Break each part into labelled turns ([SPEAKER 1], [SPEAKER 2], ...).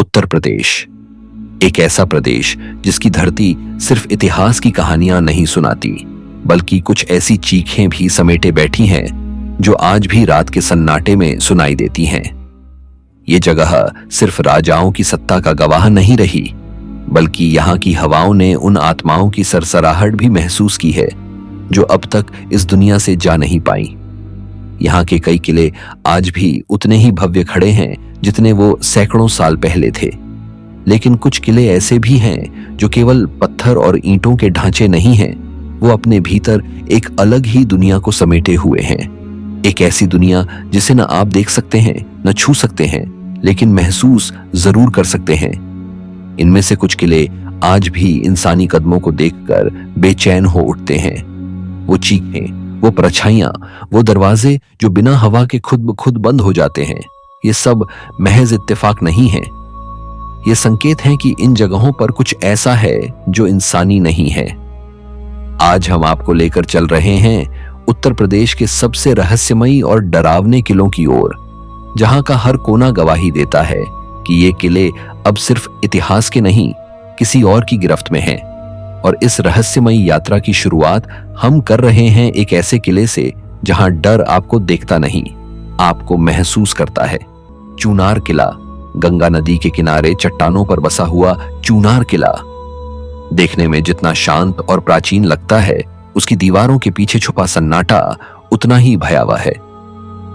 [SPEAKER 1] उत्तर प्रदेश, एक ऐसा प्रदेश जिसकी धरती सिर्फ इतिहास की कहानियां नहीं सुनाती, बल्कि कुछ ऐसी चीखें भी समेटे बैठी हैं जो आज भी रात के सन्नाटे में सुनाई देती हैं। ये जगह सिर्फ राजाओं की सत्ता का गवाह नहीं रही, बल्कि यहाँ की हवाओं ने उन आत्माओं की सरसराहट भी महसूस की है जो अब तक इस दुनिया से जा नहीं पाई। यहाँ के कई किले आज भी उतने ही भव्य खड़े हैं जितने वो सैकड़ों साल पहले थे, लेकिन कुछ किले ऐसे भी हैं जो केवल पत्थर और ईंटों के ढांचे नहीं हैं, वो अपने भीतर एक अलग ही दुनिया को समेटे हुए हैं। एक ऐसी दुनिया जिसे न आप देख सकते हैं, न छू सकते हैं, लेकिन महसूस जरूर कर सकते हैं। इनमें से कुछ किले आज भी इंसानी कदमों को देखकर बेचैन हो उठते हैं। वो चीखें, वो परछाइयां, वो दरवाजे जो बिना हवा के खुद ब खुद बंद हो जाते हैं, ये सब महज इत्तेफाक नहीं है। ये संकेत हैं कि इन जगहों पर कुछ ऐसा है जो इंसानी नहीं है। आज हम आपको लेकर चल रहे हैं उत्तर प्रदेश के सबसे रहस्यमयी और डरावने किलों की ओर, जहां का हर कोना गवाही देता है कि ये किले अब सिर्फ इतिहास के नहीं, किसी और की गिरफ्त में हैं। और इस रहस्यमयी यात्रा की शुरुआत हम कर रहे हैं एक ऐसे किले से जहां डर आपको देखता नहीं, आपको महसूस करता है। चूनार किला, गंगा नदी के किनारे चट्टानों पर बसा हुआ चूनार किला देखने में जितना शांत और प्राचीन लगता है, उसकी दीवारों के पीछे छुपा सन्नाटा उतना ही भयावह है।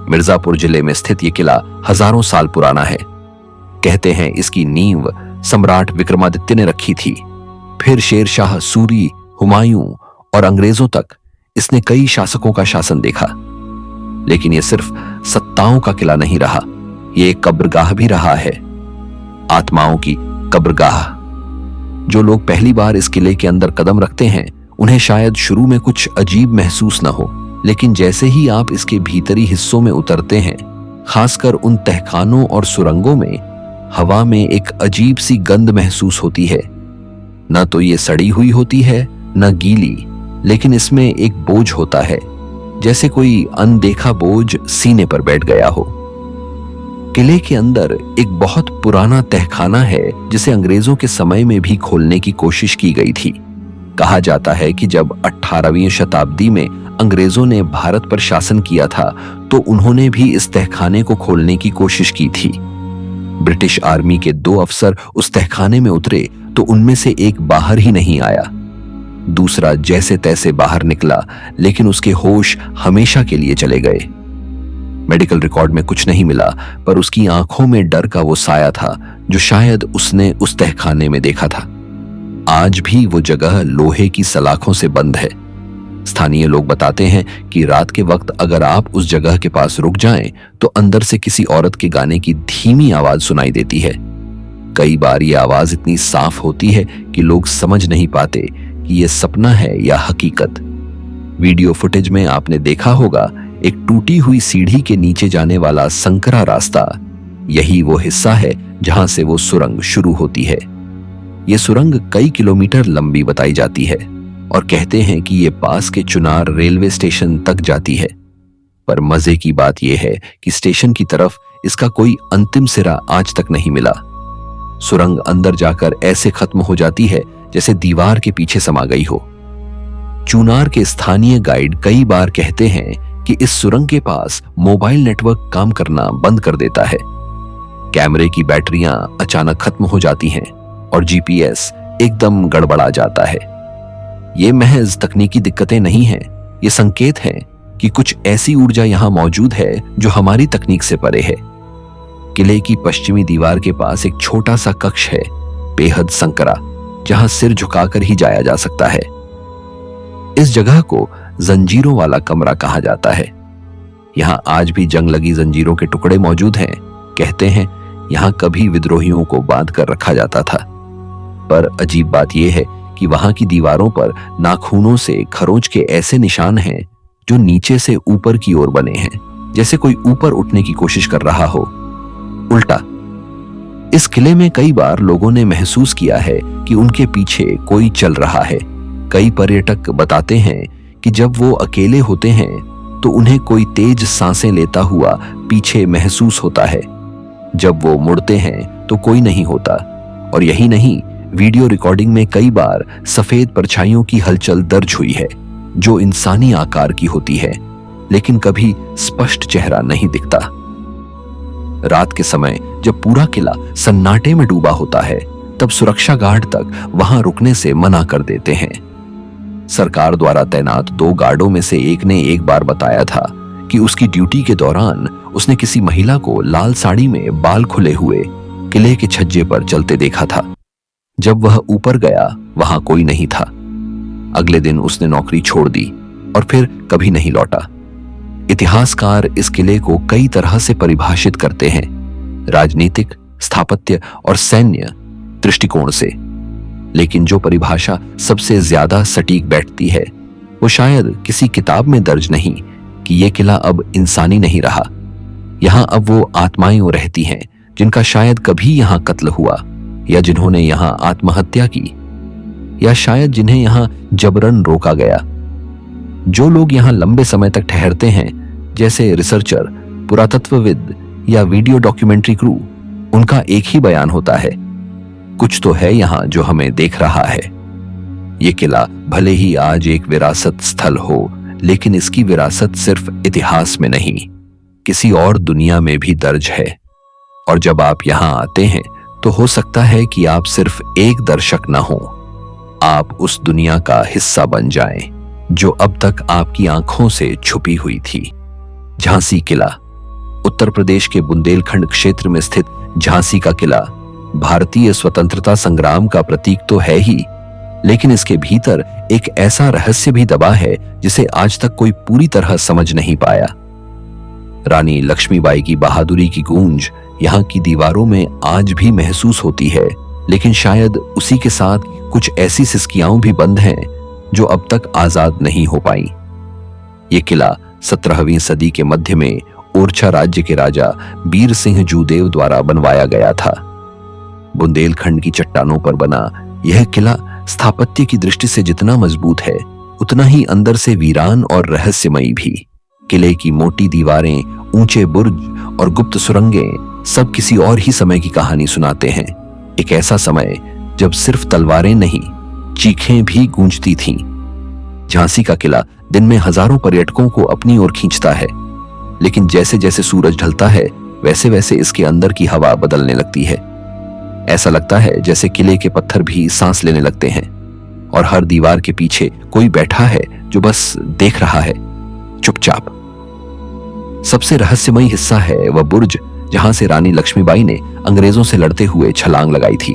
[SPEAKER 1] मिर्जापुर जिले में स्थित यह किला हजारों साल पुराना है। कहते हैं इसकी नींव सम्राट विक्रमादित्य ने रखी थी। फिर शेरशाह सूरी, हुमायूं और अंग्रेजों तक इसने कई शासकों का शासन देखा। लेकिन यह सिर्फ सत्ताओं का किला नहीं रहा, यह एक कब्रगाह भी रहा है, आत्माओं की कब्रगाह। जो लोग पहली बार इस किले के अंदर कदम रखते हैं, उन्हें शायद शुरू में कुछ अजीब महसूस न हो, लेकिन जैसे ही आप इसके भीतरी हिस्सों में उतरते हैं, खासकर उन तहखानों और सुरंगों में, हवा में एक अजीब सी गंध महसूस होती है। न तो ये सड़ी हुई होती है, न गीली, लेकिन इसमें एक बोझ होता है, जैसे कोई अनदेखा बोझ सीने पर बैठ गया हो। किले के अंदर एक बहुत पुराना तहखाना है जिसे अंग्रेजों के समय में भी खोलने की कोशिश की गई थी। कहा जाता है कि जब 18वीं शताब्दी में अंग्रेजों ने भारत पर शासन किया था, तो उन्होंने भी इस तहखाने को खोलने की कोशिश की थी। ब्रिटिश आर्मी के 2 अफसर उस तहखाने में उतरे तो उनमें से एक बाहर ही नहीं आया। दूसरा जैसे तैसे बाहर निकला, लेकिन उसके होश हमेशा के लिए चले गए। मेडिकल रिकॉर्ड में कुछ नहीं मिला, पर उसकी आंखों में डर का वो साया था जो शायद उसने उस तहखाने में देखा था। आज भी वो जगह लोहे की सलाखों से बंद है। स्थानीय लोग बताते हैं कि रात के वक्त अगर आप उस जगह के पास रुक जाएं, तो अंदर से किसी औरत के गाने की धीमी आवाज सुनाई देती है। कई बार ये आवाज इतनी साफ होती है कि लोग समझ नहीं पाते कि ये सपना है या हकीकत। वीडियो फुटेज में आपने देखा होगा एक टूटी हुई सीढ़ी के नीचे जाने वाला संकरा रास्ता। यही वो हिस्सा है जहां से वो सुरंग शुरू होती है। ये सुरंग कई किलोमीटर लंबी बताई जाती है और कहते हैं कि ये पास के चुनार रेलवे स्टेशन तक जाती है। पर मजे की बात यह है कि स्टेशन की तरफ इसका कोई अंतिम सिरा आज तक नहीं मिला। सुरंग अंदर जाकर ऐसे खत्म हो जाती है जैसे दीवार के पीछे समा गई हो। चूनार के स्थानीय गाइड कई बार कहते हैं कि इस सुरंग के पास मोबाइल नेटवर्क काम करना बंद कर देता है। कैमरे की बैटरियां अचानक खत्म हो जाती हैं और जीपीएस एकदम गड़बड़ा जाता है। ये महज तकनीकी दिक्कतें नहीं हैं, ये संकेत हैं कि कुछ ऐसी ऊर्जा यहां मौजूद है जो हमारी तकनीक से परे है। किले की पश्चिमी दीवार के पास एक छोटा सा कक्ष है, बेहद संकरा, जहां सिर झुकाकर ही जाया जा सकता है। इस जगह को जंजीरों वाला कमरा कहा जाता है। यहां आज भी जंग लगी जंजीरों के टुकड़े मौजूद हैं। कहते हैं यहां कभी विद्रोहियों को बांध कर रखा जाता था। पर अजीब बात यह है कि वहां की दीवारों पर नाखूनों से खरोंच के ऐसे निशान हैं जो नीचे से ऊपर की ओर बने हैं, जैसे कोई ऊपर उठने की कोशिश कर रहा हो। उल्टा, इस किले में कई बार लोगों ने महसूस किया है कि उनके पीछे कोई चल रहा है। कई पर्यटक बताते हैं कि जब वो अकेले होते हैं तो उन्हें कोई तेज सांसें लेता हुआ पीछे महसूस होता है। जब वो मुड़ते हैं तो कोई नहीं होता। और यही नहीं, वीडियो रिकॉर्डिंग में कई बार सफेद परछाइयों की हलचल दर्ज हुई है जो इंसानी आकार की होती है, लेकिन कभी स्पष्ट चेहरा नहीं दिखता। रात के समय जब पूरा किला सन्नाटे में डूबा होता है, तब सुरक्षा गार्ड तक वहां रुकने से मना कर देते हैं। सरकार द्वारा तैनात 2 गार्डों में से एक ने एक बार बताया था कि उसकी ड्यूटी के दौरान उसने किसी महिला को लाल साड़ी में बाल खुले हुए किले के छज्जे पर चलते देखा था। जब वह ऊपर गया, वहां कोई नहीं था। अगले दिन उसने नौकरी छोड़ दी और फिर कभी नहीं लौटा। इतिहासकार इस किले को कई तरह से परिभाषित करते हैं, राजनीतिक, स्थापत्य और सैन्य दृष्टिकोण से। लेकिन जो परिभाषा सबसे ज्यादा सटीक बैठती है, वो शायद किसी किताब में दर्ज नहीं कि यह किला अब इंसानी नहीं रहा। यहां अब वो आत्माएं रहती हैं जिनका शायद कभी यहां कत्ल हुआ, या जिन्होंने यहां आत्महत्या की, या शायद जिन्हें यहां जबरन रोका गया। जो लोग यहां लंबे समय तक ठहरते हैं, जैसे रिसर्चर, पुरातत्वविद या वीडियो डॉक्यूमेंट्री क्रू, उनका एक ही बयान होता है, कुछ तो है यहां जो हमें देख रहा है। ये किला भले ही आज एक विरासत स्थल हो, लेकिन इसकी विरासत सिर्फ इतिहास में नहीं, किसी और दुनिया में भी दर्ज है। और जब आप यहां आते हैं तो हो सकता है कि आप सिर्फ एक दर्शक न हो, आप उस दुनिया का हिस्सा बन जाएं जो अब तक आपकी आंखों से छुपी हुई थी। झांसी किला, उत्तर प्रदेश के बुंदेलखंड क्षेत्र में स्थित झांसी का किला भारतीय स्वतंत्रता संग्राम का प्रतीक तो है ही, लेकिन इसके भीतर एक ऐसा रहस्य भी दबा है जिसे आज तक कोई पूरी तरह समझ नहीं पाया। रानी लक्ष्मीबाई की बहादुरी की गूंज यहाँ की दीवारों में आज भी महसूस होती है, लेकिन शायद उसी के साथ कुछ ऐसी सिसकियां भी बंद हैं जो अब तक आजाद नहीं हो पाई। ये किला 17वीं सदी के मध्य में ओरछा राज्य के राजा बीर सिंह जूदेव द्वारा बनवाया गया था। बुंदेलखंड की चट्टानों पर बना यह किला स्थापत्य की दृष्टि से जितना मजबूत है, उतना ही अंदर से वीरान और रहस्यमयी भी। किले की मोटी दीवारें, ऊंचे बुर्ज और गुप्त सुरंगें सब किसी और ही समय की कहानी सुनाते हैं। एक ऐसा समय जब सिर्फ तलवारें नहीं, चीखें भी गूंजती थीं। झांसी का किला दिन में हजारों पर्यटकों को अपनी ओर खींचता है, लेकिन जैसे जैसे सूरज ढलता है, वैसे वैसे इसके अंदर की हवा बदलने लगती है। ऐसा लगता है जैसे किले के पत्थर भी सांस लेने लगते हैं और हर दीवार के पीछे कोई बैठा है जो बस देख रहा है, चुपचाप। सबसे रहस्यमयी हिस्सा है वह बुर्ज जहां से रानी लक्ष्मीबाई ने अंग्रेजों से लड़ते हुए छलांग लगाई थी।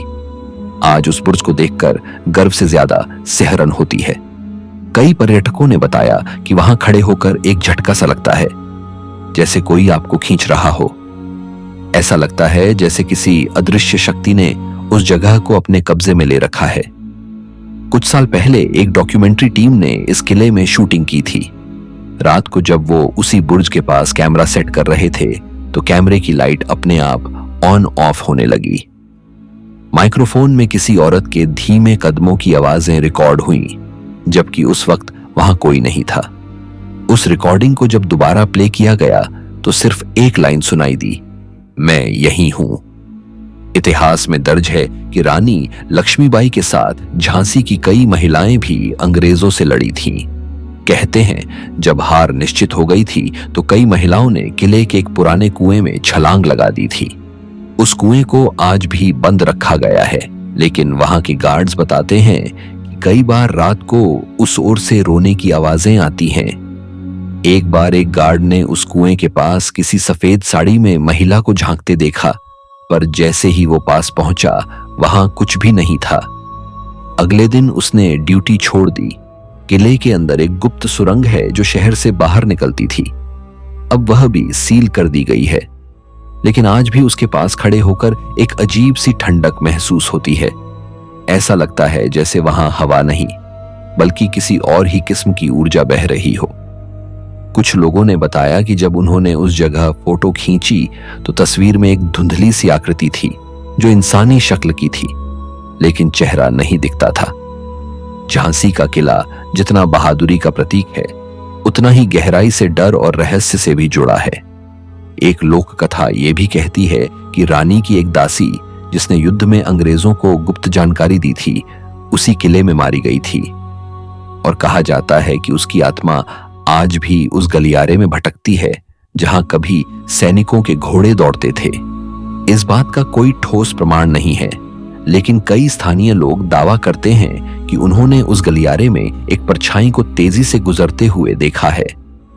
[SPEAKER 1] आज उस बुर्ज को देखकर गर्व से ज्यादा सिहरन होती है। कई पर्यटकों ने बताया कि वहां खड़े होकर एक झटका सा लगता है, जैसे कोई आपको खींच रहा हो। ऐसा लगता है जैसे किसी अदृश्य शक्ति ने उस जगह को अपने कब्जे में ले रखा है। कुछ साल पहले एक डॉक्यूमेंट्री टीम ने इस किले में शूटिंग की थी। रात को जब वो उसी बुर्ज के पास कैमरा सेट कर रहे थे, तो कैमरे की लाइट अपने आप ऑन ऑफ होने लगी। माइक्रोफोन में किसी औरत के धीमे कदमों की आवाजें रिकॉर्ड हुईं, जबकि उस वक्त वहां कोई नहीं था। उस रिकॉर्डिंग को जब दोबारा प्ले किया गया तो सिर्फ एक लाइन सुनाई दी, मैं यही हूं। इतिहास में दर्ज है कि रानी लक्ष्मीबाई के साथ झांसी की कई महिलाएं भी अंग्रेजों से लड़ी थीं। कहते हैं जब हार निश्चित हो गई थी तो कई महिलाओं ने किले के एक पुराने कुएं में छलांग लगा दी थी। उस कुएं को आज भी बंद रखा गया है, लेकिन वहां के गार्ड्स बताते हैं कि कई बार रात को उस ओर से रोने की आवाजें आती हैं। एक बार एक गार्ड ने उस कुएं के पास किसी सफेद साड़ी में महिला को झांकते देखा, पर जैसे ही वो पास पहुंचा वहां कुछ भी नहीं था। अगले दिन उसने ड्यूटी छोड़ दी। किले के अंदर एक गुप्त सुरंग है जो शहर से बाहर निकलती थी, अब वह भी सील कर दी गई है, लेकिन आज भी उसके पास खड़े होकर एक अजीब सी ठंडक महसूस होती है। ऐसा लगता है जैसे वहां हवा नहीं, बल्कि किसी और ही किस्म की ऊर्जा बह रही हो। कुछ लोगों ने बताया कि जब उन्होंने उस जगह फोटो खींची तो तस्वीर में एक धुंधली सी आकृति थी जो इंसानी शक्ल की थी, लेकिन चेहरा नहीं दिखता था। झांसी का किला जितना बहादुरी का प्रतीक है, उतना ही गहराई से डर और रहस्य से भी जुड़ा है। एक लोक कथा ये भी कहती है कि रानी की एक दासी जिसने युद्ध में अंग्रेजों को गुप्त जानकारी दी थी, उसी किले में मारी गई थी। और कहा जाता है कि उसकी आत्मा आज भी उस गलियारे में भटकती है जहां कभी सैनिकों के घोड़े दौड़ते थे। इस बात का कोई ठोस प्रमाण नहीं है, लेकिन कई स्थानीय लोग दावा करते हैं कि उन्होंने उस गलियारे में एक परछाई को तेजी से गुजरते हुए देखा है,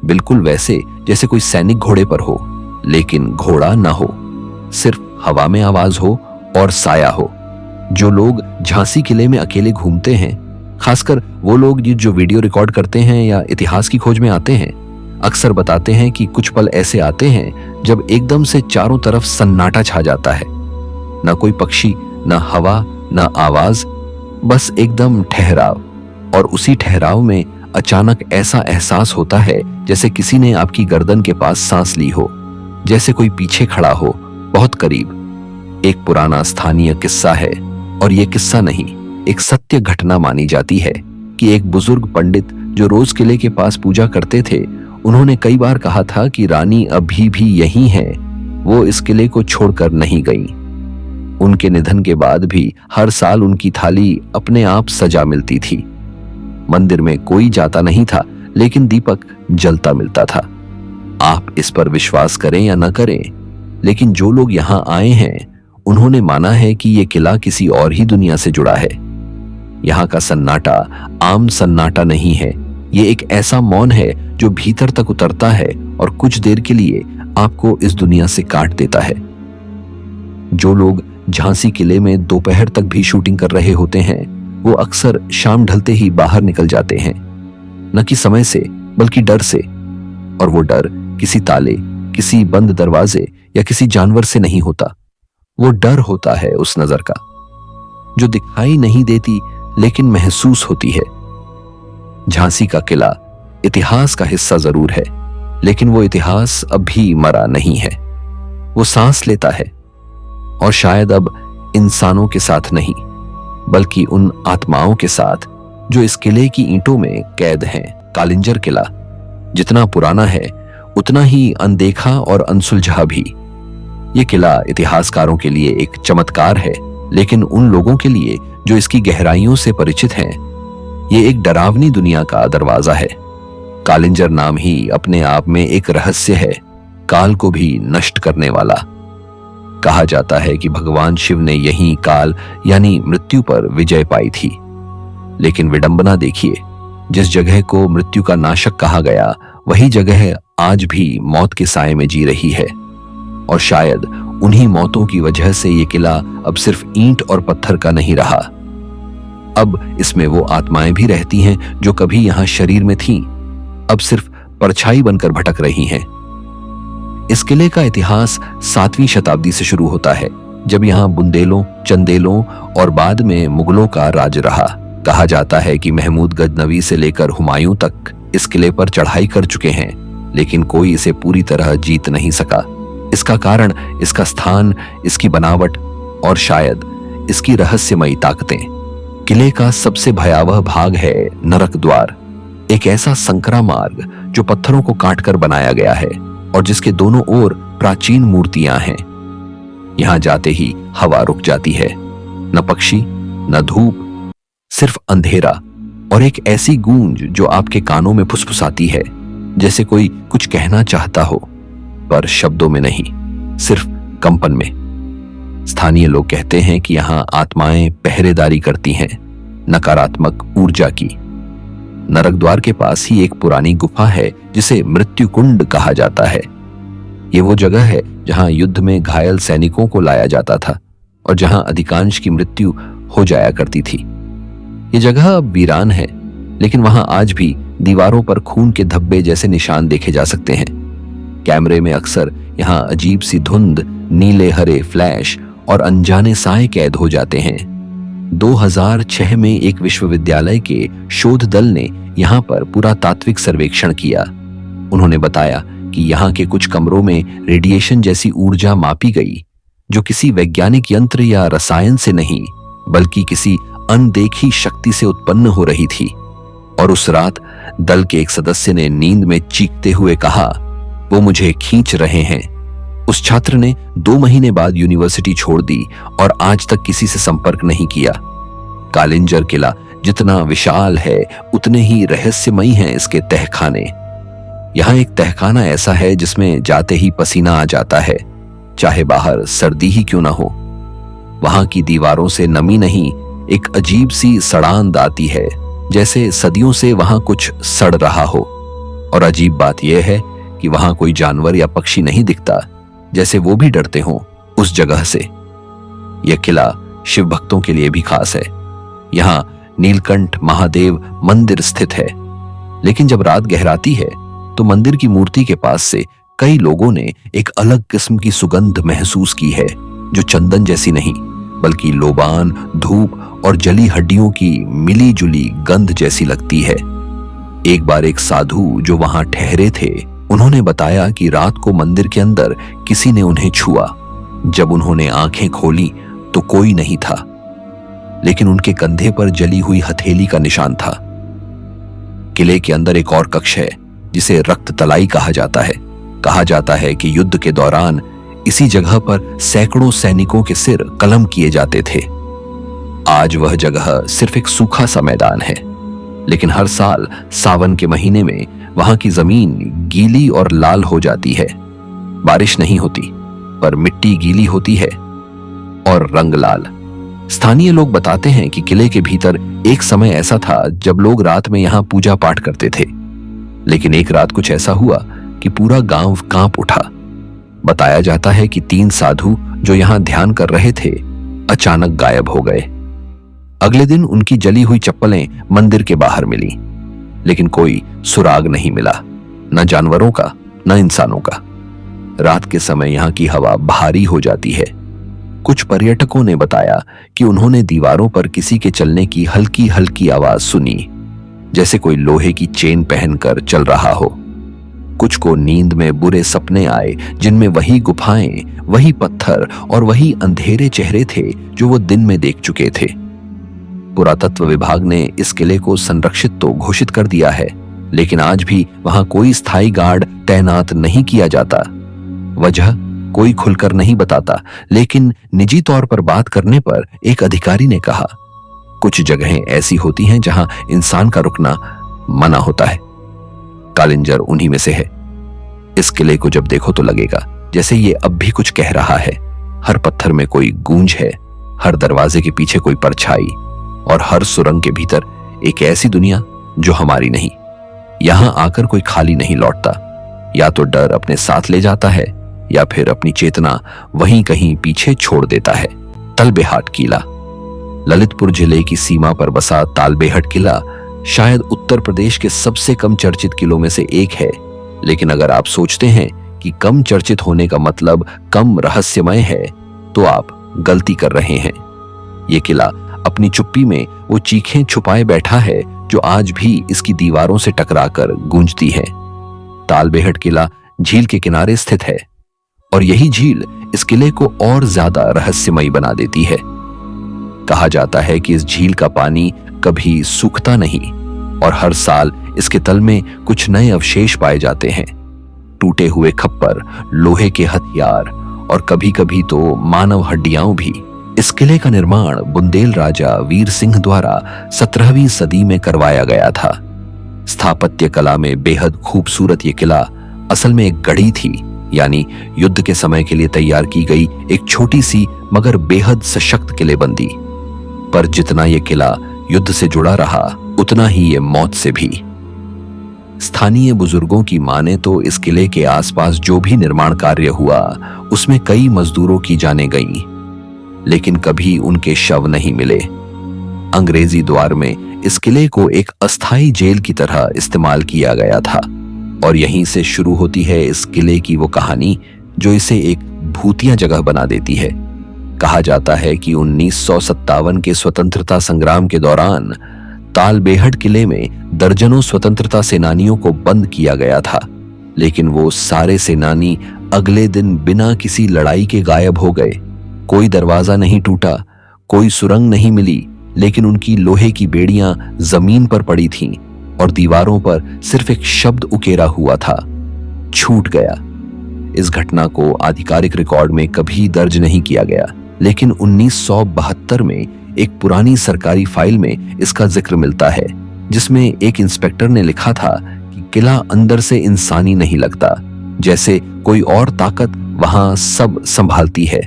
[SPEAKER 1] बिल्कुल वैसे जैसे कोई सैनिक घोड़े पर हो, लेकिन घोड़ा न हो, सिर्फ हवा में आवाज हो और साया हो। जो लोग झांसी किले में अकेले घूमते हैं, खासकर वो लोग जो वीडियो रिकॉर्ड करते हैं या इतिहास की खोज में आते हैं, अक्सर बताते हैं कि कुछ पल ऐसे आते हैं जब एकदम से चारों तरफ सन्नाटा छा जाता है। न कोई पक्षी, न हवा, न आवाज, बस एकदम ठहराव। और उसी ठहराव में अचानक ऐसा एहसास होता है जैसे किसी ने आपकी गर्दन के पास सांस ली हो, जैसे कोई पीछे खड़ा हो, बहुत करीब। एक पुराना स्थानीय किस्सा है, और यह किस्सा नहीं, एक सत्य घटना मानी जाती है कि एक बुजुर्ग पंडित जो रोज किले के पास पूजा करते थे, उन्होंने कई बार कहा था कि रानी अभी भी यहीं है, वो इस किले को छोड़कर नहीं गई। उनके निधन के बाद भी हर साल उनकी थाली अपने आप सजा मिलती थी। मंदिर में कोई जाता नहीं था, लेकिन दीपक जलता मिलता था। आप इस पर विश्वास करें या न करें, लेकिन जो लोग यहां आए हैं उन्होंने माना है कि यह किला किसी और ही दुनिया से जुड़ा है। यहाँ का सन्नाटा आम सन्नाटा नहीं है, ये एक ऐसा मौन है जो भीतर तक उतरता है और कुछ देर के लिए आपको इस दुनिया से काट देता है। जो लोग झांसी किले में दोपहर तक भी शूटिंग कर रहे होते हैं, वो अक्सर शाम ढलते ही बाहर निकल जाते हैं, न कि समय से बल्कि डर से। और वो डर किसी ताले, किसी बंद दरवाजे या किसी जानवर से नहीं होता। वो डर होता है उस नजर का जो दिखाई नहीं देती लेकिन महसूस होती है। झांसी का किला इतिहास का हिस्सा जरूर है, लेकिन वो इतिहास अभी मरा नहीं है। वो सांस लेता है, और शायद अब इंसानों के साथ नहीं, बल्कि उन आत्माओं के साथ जो इस किले की ईंटों में कैद हैं। कालिंजर किला जितना पुराना है, उतना ही अनदेखा और अनसुलझा भी। ये किला इतिहासकारों के लिए एक चमत्कार है, लेकिन उन लोगों के लिए जो इसकी गहराइयों से परिचित हैं, ये एक डरावनी दुनिया का दरवाजा है। कालिंजर नाम ही अपने आप में एक रहस्य है, काल को भी नष्ट करने वाला। कहा जाता है कि भगवान शिव ने यहीं काल यानी मृत्यु पर विजय पाई थी। लेकिन विडंबना देखिए, जिस जगह को मृत्यु का नाशक कहा गया, वही जगह आज भी मौत के साए में जी रही है। और शायद उन्हीं मौतों की वजह से ये किला अब सिर्फ ईंट और पत्थर का नहीं रहा। अब इसमें वो आत्माएं भी रहती हैं जो कभी यहां शरीर में थीं, अब सिर्फ परछाई बनकर भटक रही हैं। इस किले का इतिहास 7वीं शताब्दी से शुरू होता है, जब यहां बुंदेलों, चंदेलों और बाद में मुगलों का राज रहा। कहा जाता है कि महमूद गजनवी से लेकर हुमायूं तक इस किले पर चढ़ाई कर चुके हैं, लेकिन कोई इसे पूरी तरह जीत नहीं सका। इसका कारण इसका स्थान, इसकी बनावट और शायद इसकी रहस्यमयी ताकतें। किले का सबसे भयावह भाग है नरक द्वार, एक ऐसा संकरा मार्ग जो पत्थरों को काटकर बनाया गया है और जिसके दोनों ओर प्राचीन मूर्तियां हैं। यहां जाते ही हवा रुक जाती है, न पक्षी, न धूप, सिर्फ अंधेरा और एक ऐसी गूंज जो आपके कानों में फुसफुसाती है, जैसे कोई कुछ कहना चाहता हो पर शब्दों में नहीं, सिर्फ कंपन में। स्थानीय लोग कहते हैं कि यहां आत्माएं पहरेदारी करती हैं, नकारात्मक ऊर्जा की। नरक द्वार के पास ही एक पुरानी गुफा है जिसे मृत्यु कुंड कहा जाता है। ये वो जगह है जहां युद्ध में घायल सैनिकों को लाया जाता था और जहां अधिकांश की मृत्यु हो जाया करती थी। ये जगह अब वीरान है, लेकिन वहां आज भी दीवारों पर खून के धब्बे जैसे निशान देखे जा सकते हैं। कैमरे में अक्सर यहां अजीब सी धुंध, नीले हरे फ्लैश और अनजाने साए कैद हो जाते हैं। 2006 में एक विश्वविद्यालय के शोध दल ने यहां पर पुरातात्विक सर्वेक्षण किया। उन्होंने बताया कि यहां के कुछ कमरों में रेडिएशन जैसी ऊर्जा मापी गई, जो किसी वैज्ञानिक यंत्र या रसायन से नहीं, बल्कि किसी अनदेखी शक्ति से उत्पन्न हो रही थी। और उस रात दल के एक सदस्य ने नींद में चीखते हुए कहा, वो मुझे खींच रहे हैं, उस छात्र ने 2 महीने बाद यूनिवर्सिटी छोड़ दी और आज तक किसी से संपर्क नहीं किया। कालिंजर किला जितना विशाल है उतने ही रहस्यमयी हैं इसके तहखाने। यहाँ एक तहखाना ऐसा है जिसमें जाते ही पसीना आ जाता है, चाहे बाहर सर्दी ही क्यों ना हो। वहां की दीवारों से नमी नहीं, एक अजीब सी सड़ांध आती है, जैसे सदियों से वहां कुछ सड़ रहा हो। और अजीब बात यह है कि वहां कोई जानवर या पक्षी नहीं दिखता, जैसे वो भी डरते हों उस जगह से। यह किला शिव भक्तों के लिए भी खास है। यहाँ नीलकंठ महादेव मंदिर स्थित है, लेकिन जब रात गहराती है तो मंदिर की मूर्ति के पास से कई लोगों ने एक अलग किस्म की सुगंध महसूस की है, जो चंदन जैसी नहीं बल्कि लोबान, धूप और जली हड्डियों की मिली जुली गंध जैसी लगती है। एक बार एक साधु जो वहां ठहरे थे, उन्होंने बताया कि रात को मंदिर के अंदर किसी ने उन्हें छुआ। जब उन्होंने आंखें खोली तो कोई नहीं था, लेकिन उनके कंधे पर जली हुई हथेली का निशान था। किले के अंदर एक और कक्ष है जिसे रक्त तलाई कहा जाता है। कहा जाता है कि युद्ध के दौरान इसी जगह पर सैकड़ों सैनिकों के सिर कलम किए जाते थे। आज वह जगह सिर्फ एक सूखा सा मैदान है, लेकिन हर साल सावन के महीने में वहां की जमीन गीली और लाल हो जाती है। बारिश नहीं होती, पर मिट्टी गीली होती है और रंग लाल। स्थानीय लोग बताते हैं कि किले के भीतर एक समय ऐसा था जब लोग रात में यहां पूजा पाठ करते थे, लेकिन एक रात कुछ ऐसा हुआ कि पूरा गांव कांप उठा। बताया जाता है कि 3 साधु जो यहां ध्यान कर रहे थे अचानक गायब हो गए। अगले दिन उनकी जली हुई चप्पलें मंदिर के बाहर मिली, लेकिन कोई सुराग नहीं मिला, न जानवरों का न इंसानों का। रात के समय यहां की हवा भारी हो जाती है। कुछ पर्यटकों ने बताया कि उन्होंने दीवारों पर किसी के चलने की हल्की हल्की आवाज सुनी, जैसे कोई लोहे की चेन पहनकर चल रहा हो। कुछ को नींद में बुरे सपने आए, जिनमें वही गुफाएं, वही पत्थर और वही अंधेरे चेहरे थे जो वो दिन में देख चुके थे। पुरातत्व विभाग ने इस किले को संरक्षित तो घोषित कर दिया है, लेकिन आज भी वहां कोई स्थायी गार्ड तैनात नहीं किया जाता। वजह कोई खुलकर नहीं बताता, लेकिन निजी तौर पर बात करने पर एक अधिकारी ने कहा, कुछ जगहें ऐसी होती हैं जहां इंसान का रुकना मना होता है। कालिंजर उन्हीं में से है। इस किले को जब देखो तो लगेगा जैसे ये अब भी कुछ कह रहा है। हर पत्थर में कोई गूंज है, हर दरवाजे के पीछे कोई परछाई, और हर सुरंग के भीतर एक ऐसी दुनिया जो हमारी नहीं। यहां आकर कोई खाली नहीं लौटता, या तो डर अपने साथ ले जाता है या फिर अपनी चेतना वहीं कहीं पीछे छोड़ देता है। तालबेहाट किला ललितपुर जिले की सीमा पर बसा तालबेहट किला शायद उत्तर प्रदेश के सबसे कम चर्चित किलों में से एक है। लेकिन अगर आप सोचते हैं कि कम चर्चित होने का मतलब कम रहस्यमय है, तो आप गलती कर रहे हैं। यह किला अपनी चुप्पी में वो चीखें छुपाए बैठा है जो आज भी इसकी दीवारों से टकराकर गूंजती है। तालबेहट किला झील के किनारे स्थित है, और यही झील इस किले को और ज्यादा रहस्यमयी बना देती है। कहा जाता है कि इस झील का पानी कभी सूखता नहीं, और हर साल इसके तल में कुछ नए अवशेष पाए जाते हैं। टूटे हुए खप्पर, लोहे के हथियार और कभी कभी तो मानव हड्डियां भी। इस किले का निर्माण बुंदेल राजा वीर सिंह द्वारा 17वीं सदी में करवाया गया था। स्थापत्य कला में बेहद खूबसूरत ये किला असल में एक गढ़ी थी, यानी युद्ध के समय के लिए तैयार की गई एक छोटी सी मगर बेहद सशक्त किलेबंदी। पर जितना यह किला युद्ध से जुड़ा रहा, उतना ही ये मौत से भी। स्थानीय बुजुर्गों की माने तो इस किले के आसपास जो भी निर्माण कार्य हुआ, उसमें कई मजदूरों की जानें गईं, लेकिन कभी उनके शव नहीं मिले। अंग्रेजी द्वार में इस किले को एक अस्थायी जेल की तरह इस्तेमाल किया गया था, और यहीं से शुरू होती है इस किले की वो कहानी जो इसे एक भूतिया जगह बना देती है। कहा जाता है कि 1957 के स्वतंत्रता संग्राम के दौरान तालबेहट किले में दर्जनों स्वतंत्रता सेनानियों को बंद किया गया था, लेकिन वो सारे सेनानी अगले दिन बिना किसी लड़ाई के गायब हो गए। कोई दरवाजा नहीं टूटा, कोई सुरंग नहीं मिली, लेकिन उनकी लोहे की बेड़ियां जमीन पर पड़ी थीं और दीवारों पर सिर्फ एक शब्द उकेरा हुआ था, छूट गया। इस घटना को आधिकारिक रिकॉर्ड में कभी दर्ज नहीं किया गया, लेकिन 1972 में एक पुरानी सरकारी फाइल में इसका जिक्र मिलता है, जिसमें एक इंस्पेक्टर ने लिखा था कि किला अंदर से इंसानी नहीं लगता, जैसे कोई और ताकत वहां सब संभालती है।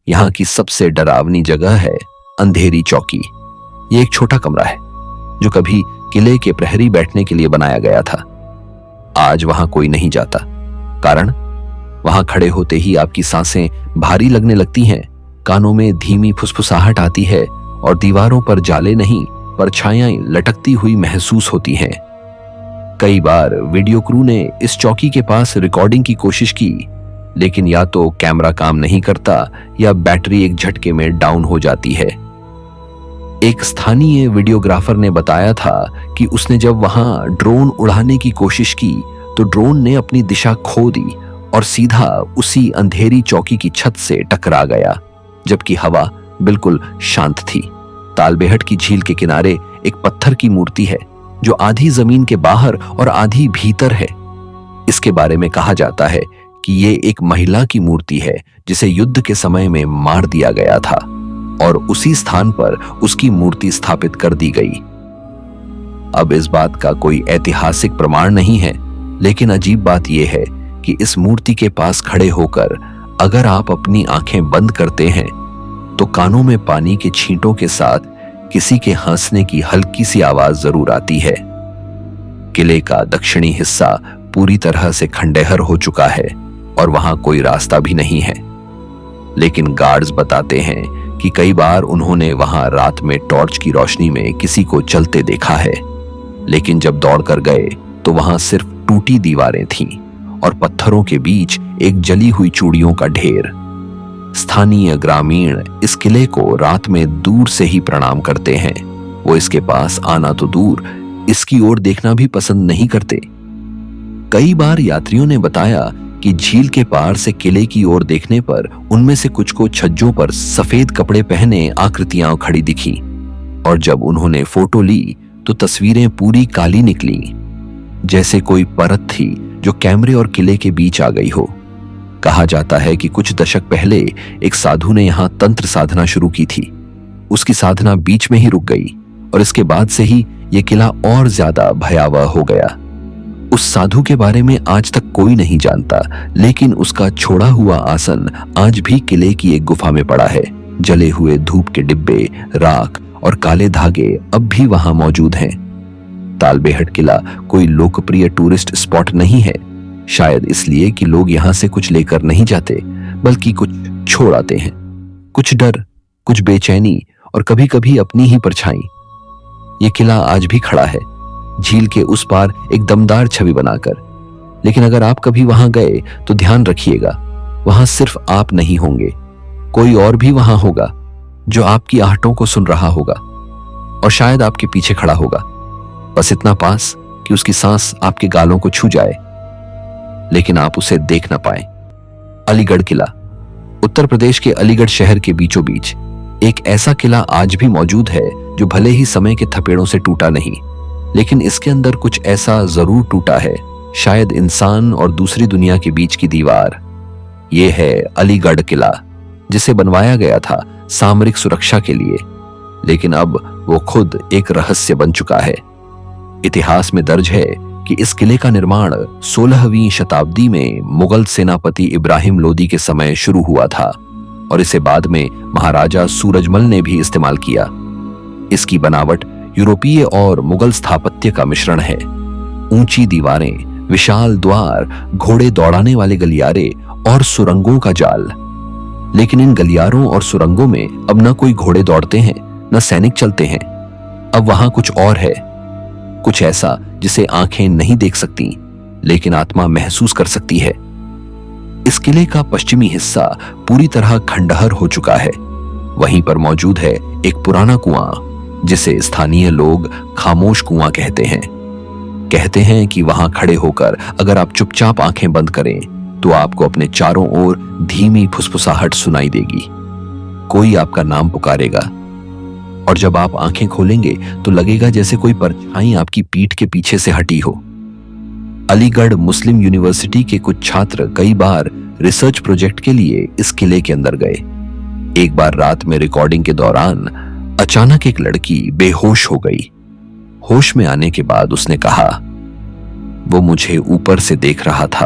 [SPEAKER 1] यहाँ की सबसे डरावनी जगह है अंधेरी चौकी। ये एक छोटा कमरा है जो कभी किले के प्रहरी बैठने के लिए बनाया गया था। आज वहां कोई नहीं जाता, कारण वहां खड़े होते ही आपकी सांसें भारी लगने लगती हैं, कानों में धीमी फुसफुसाहट आती है और दीवारों पर जाले नहीं परछाइयां लटकती हुई महसूस होती हैं। कई बार वीडियो क्रू ने इस चौकी के पास रिकॉर्डिंग की कोशिश की, लेकिन या तो कैमरा काम नहीं करता या बैटरी एक झटके में डाउन हो जाती है। एक स्थानीय वीडियोग्राफर ने बताया था कि उसने जब वहां ड्रोन उड़ाने की कोशिश की तो ड्रोन ने अपनी दिशा खो दी और सीधा उसी अंधेरी चौकी की छत से टकरा गया, जबकि हवा बिल्कुल शांत थी। तालबेहट की झील के किनारे एक पत्थर की मूर्ति है जो आधी जमीन के बाहर और आधी भीतर है। इसके बारे में कहा जाता है कि ये एक महिला की मूर्ति है जिसे युद्ध के समय में मार दिया गया था और उसी स्थान पर उसकी मूर्ति स्थापित कर दी गई। अब इस बात का कोई ऐतिहासिक प्रमाण नहीं है, लेकिन अजीब बात यह है कि इस मूर्ति के पास खड़े होकर अगर आप अपनी आंखें बंद करते हैं तो कानों में पानी के छींटों के साथ किसी के हंसने की हल्की सी आवाज जरूर आती है। किले का दक्षिणी हिस्सा पूरी तरह से खंडहर हो चुका है और वहां कोई रास्ता भी नहीं है, लेकिन गार्ड्स बताते हैं कि कई बार उन्होंने वहां रात में टॉर्च की रोशनी में किसी को चलते देखा है, लेकिन जब दौड़कर गए तो वहां सिर्फ टूटी दीवारें थीं और पत्थरों के बीच एक जली हुई चूड़ियों का ढेर। स्थानीय ग्रामीण इस किले को रात में दूर से ही प्रणाम करते हैं। वो इसके पास आना तो दूर, इसकी ओर देखना भी पसंद नहीं करते। कई बार यात्रियों ने बताया कि झील के पार से किले की ओर देखने पर उनमें से कुछ को छज्जों पर सफेद कपड़े पहने आकृतियां खड़ी दिखी, और जब उन्होंने फोटो ली तो तस्वीरें पूरी काली निकली, जैसे कोई परत थी जो कैमरे और किले के बीच आ गई हो। कहा जाता है कि कुछ दशक पहले एक साधु ने यहां तंत्र साधना शुरू की थी। उसकी साधना बीच में ही रुक गई और इसके बाद से ही यह किला और ज्यादा भयावह हो गया। उस साधु के बारे में आज तक कोई नहीं जानता, लेकिन उसका छोड़ा हुआ आसन आज भी किले की एक गुफा में पड़ा है। जले हुए धूप के डिब्बे, राख और काले धागे अब भी वहां मौजूद हैं। तालबेहट किला कोई लोकप्रिय टूरिस्ट स्पॉट नहीं है, शायद इसलिए कि लोग यहां से कुछ लेकर नहीं जाते, बल्कि कुछ छोड़ आते हैं। कुछ डर, कुछ बेचैनी और कभी कभी अपनी ही परछाई। ये किला आज भी खड़ा है, झील के उस पार एक दमदार छवि बनाकर। लेकिन अगर आप कभी वहां गए तो ध्यान रखिएगा, वहां सिर्फ आप नहीं होंगे, कोई और भी वहां होगा जो आपकी आहटों को सुन रहा होगा और शायद आपके पीछे खड़ा होगा, बस इतना पास कि उसकी सांस आपके गालों को छू जाए, लेकिन आप उसे देख ना पाए। अलीगढ़ किला उत्तर प्रदेश के अलीगढ़ शहर के बीचों बीच एक ऐसा किला आज भी मौजूद है जो भले ही समय के थपेड़ों से टूटा नहीं, लेकिन इसके अंदर कुछ ऐसा जरूर टूटा है, शायद इंसान और दूसरी दुनिया के बीच की दीवार। यह है अलीगढ़ किला, जिसे बनवाया गया था सामरिक सुरक्षा के लिए, लेकिन अब वो खुद एक रहस्य बन चुका है। इतिहास में दर्ज है कि इस किले का निर्माण 16वीं शताब्दी में मुगल सेनापति इब्राहिम लोदी के समय शुरू हुआ था और इसे बाद में महाराजा सूरजमल ने भी इस्तेमाल किया। इसकी बनावट यूरोपीय और मुगल स्थापत्य का मिश्रण है। ऊंची दीवारें, विशाल द्वार, घोड़े दौड़ाने वाले गलियारे और सुरंगों का जाल। लेकिन इन गलियारों और सुरंगों में अब न कोई घोड़े दौड़ते हैं, न सैनिक चलते हैं। अब वहां कुछ और है, कुछ ऐसा जिसे आंखें नहीं देख सकती, लेकिन आत्मा महसूस कर सकती है। इस किले का पश्चिमी हिस्सा पूरी तरह खंडहर हो चुका है। वहीं पर मौजूद है एक पुराना कुआं, जिसे स्थानीय लोग खामोश कुआं कहते हैं। कहते हैं कि वहां खड़े होकर अगर आप चुपचाप आंखें बंद करें तो आपको अपने चारों ओर धीमी फुसफुसाहट सुनाई देगी। कोई आपका नाम पुकारेगा और जब आप आंखें खोलेंगे तो लगेगा जैसे कोई परछाई आपकी पीठ के पीछे से हटी हो। अलीगढ़ मुस्लिम यूनिवर्सिटी के कुछ छात्र कई बार रिसर्च प्रोजेक्ट के लिए इस किले के अंदर गए। एक बार रात में रिकॉर्डिंग के दौरान अचानक एक लड़की बेहोश हो गई। होश में आने के बाद उसने कहा, वो मुझे ऊपर से देख रहा था।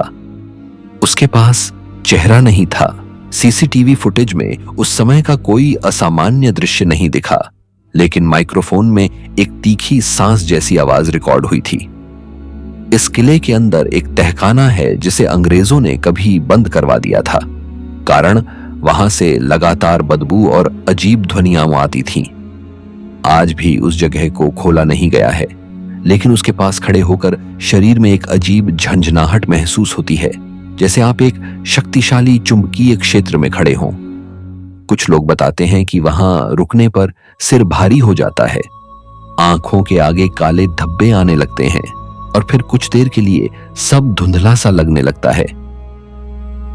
[SPEAKER 1] उसके पास चेहरा नहीं था। सीसीटीवी फुटेज में उस समय का कोई असामान्य दृश्य नहीं दिखा, लेकिन माइक्रोफोन में एक तीखी सांस जैसी आवाज रिकॉर्ड हुई थी। इस किले के अंदर एक तहखाना है जिसे अंग्रेजों ने कभी बंद करवा दिया था। कारण वहां से लगातार बदबू और अजीब ध्वनियां आती थीं। आज भी उस जगह को खोला नहीं गया है, लेकिन उसके पास खड़े होकर शरीर में एक अजीब झंझनाहट महसूस होती है, जैसे आप एक शक्तिशाली चुंबकीय क्षेत्र में खड़े हों। कुछ लोग बताते हैं कि वहां रुकने पर सिर भारी हो जाता है, आंखों के आगे काले धब्बे आने लगते हैं और फिर कुछ देर के लिए सब धुंधला सा लगने लगता है।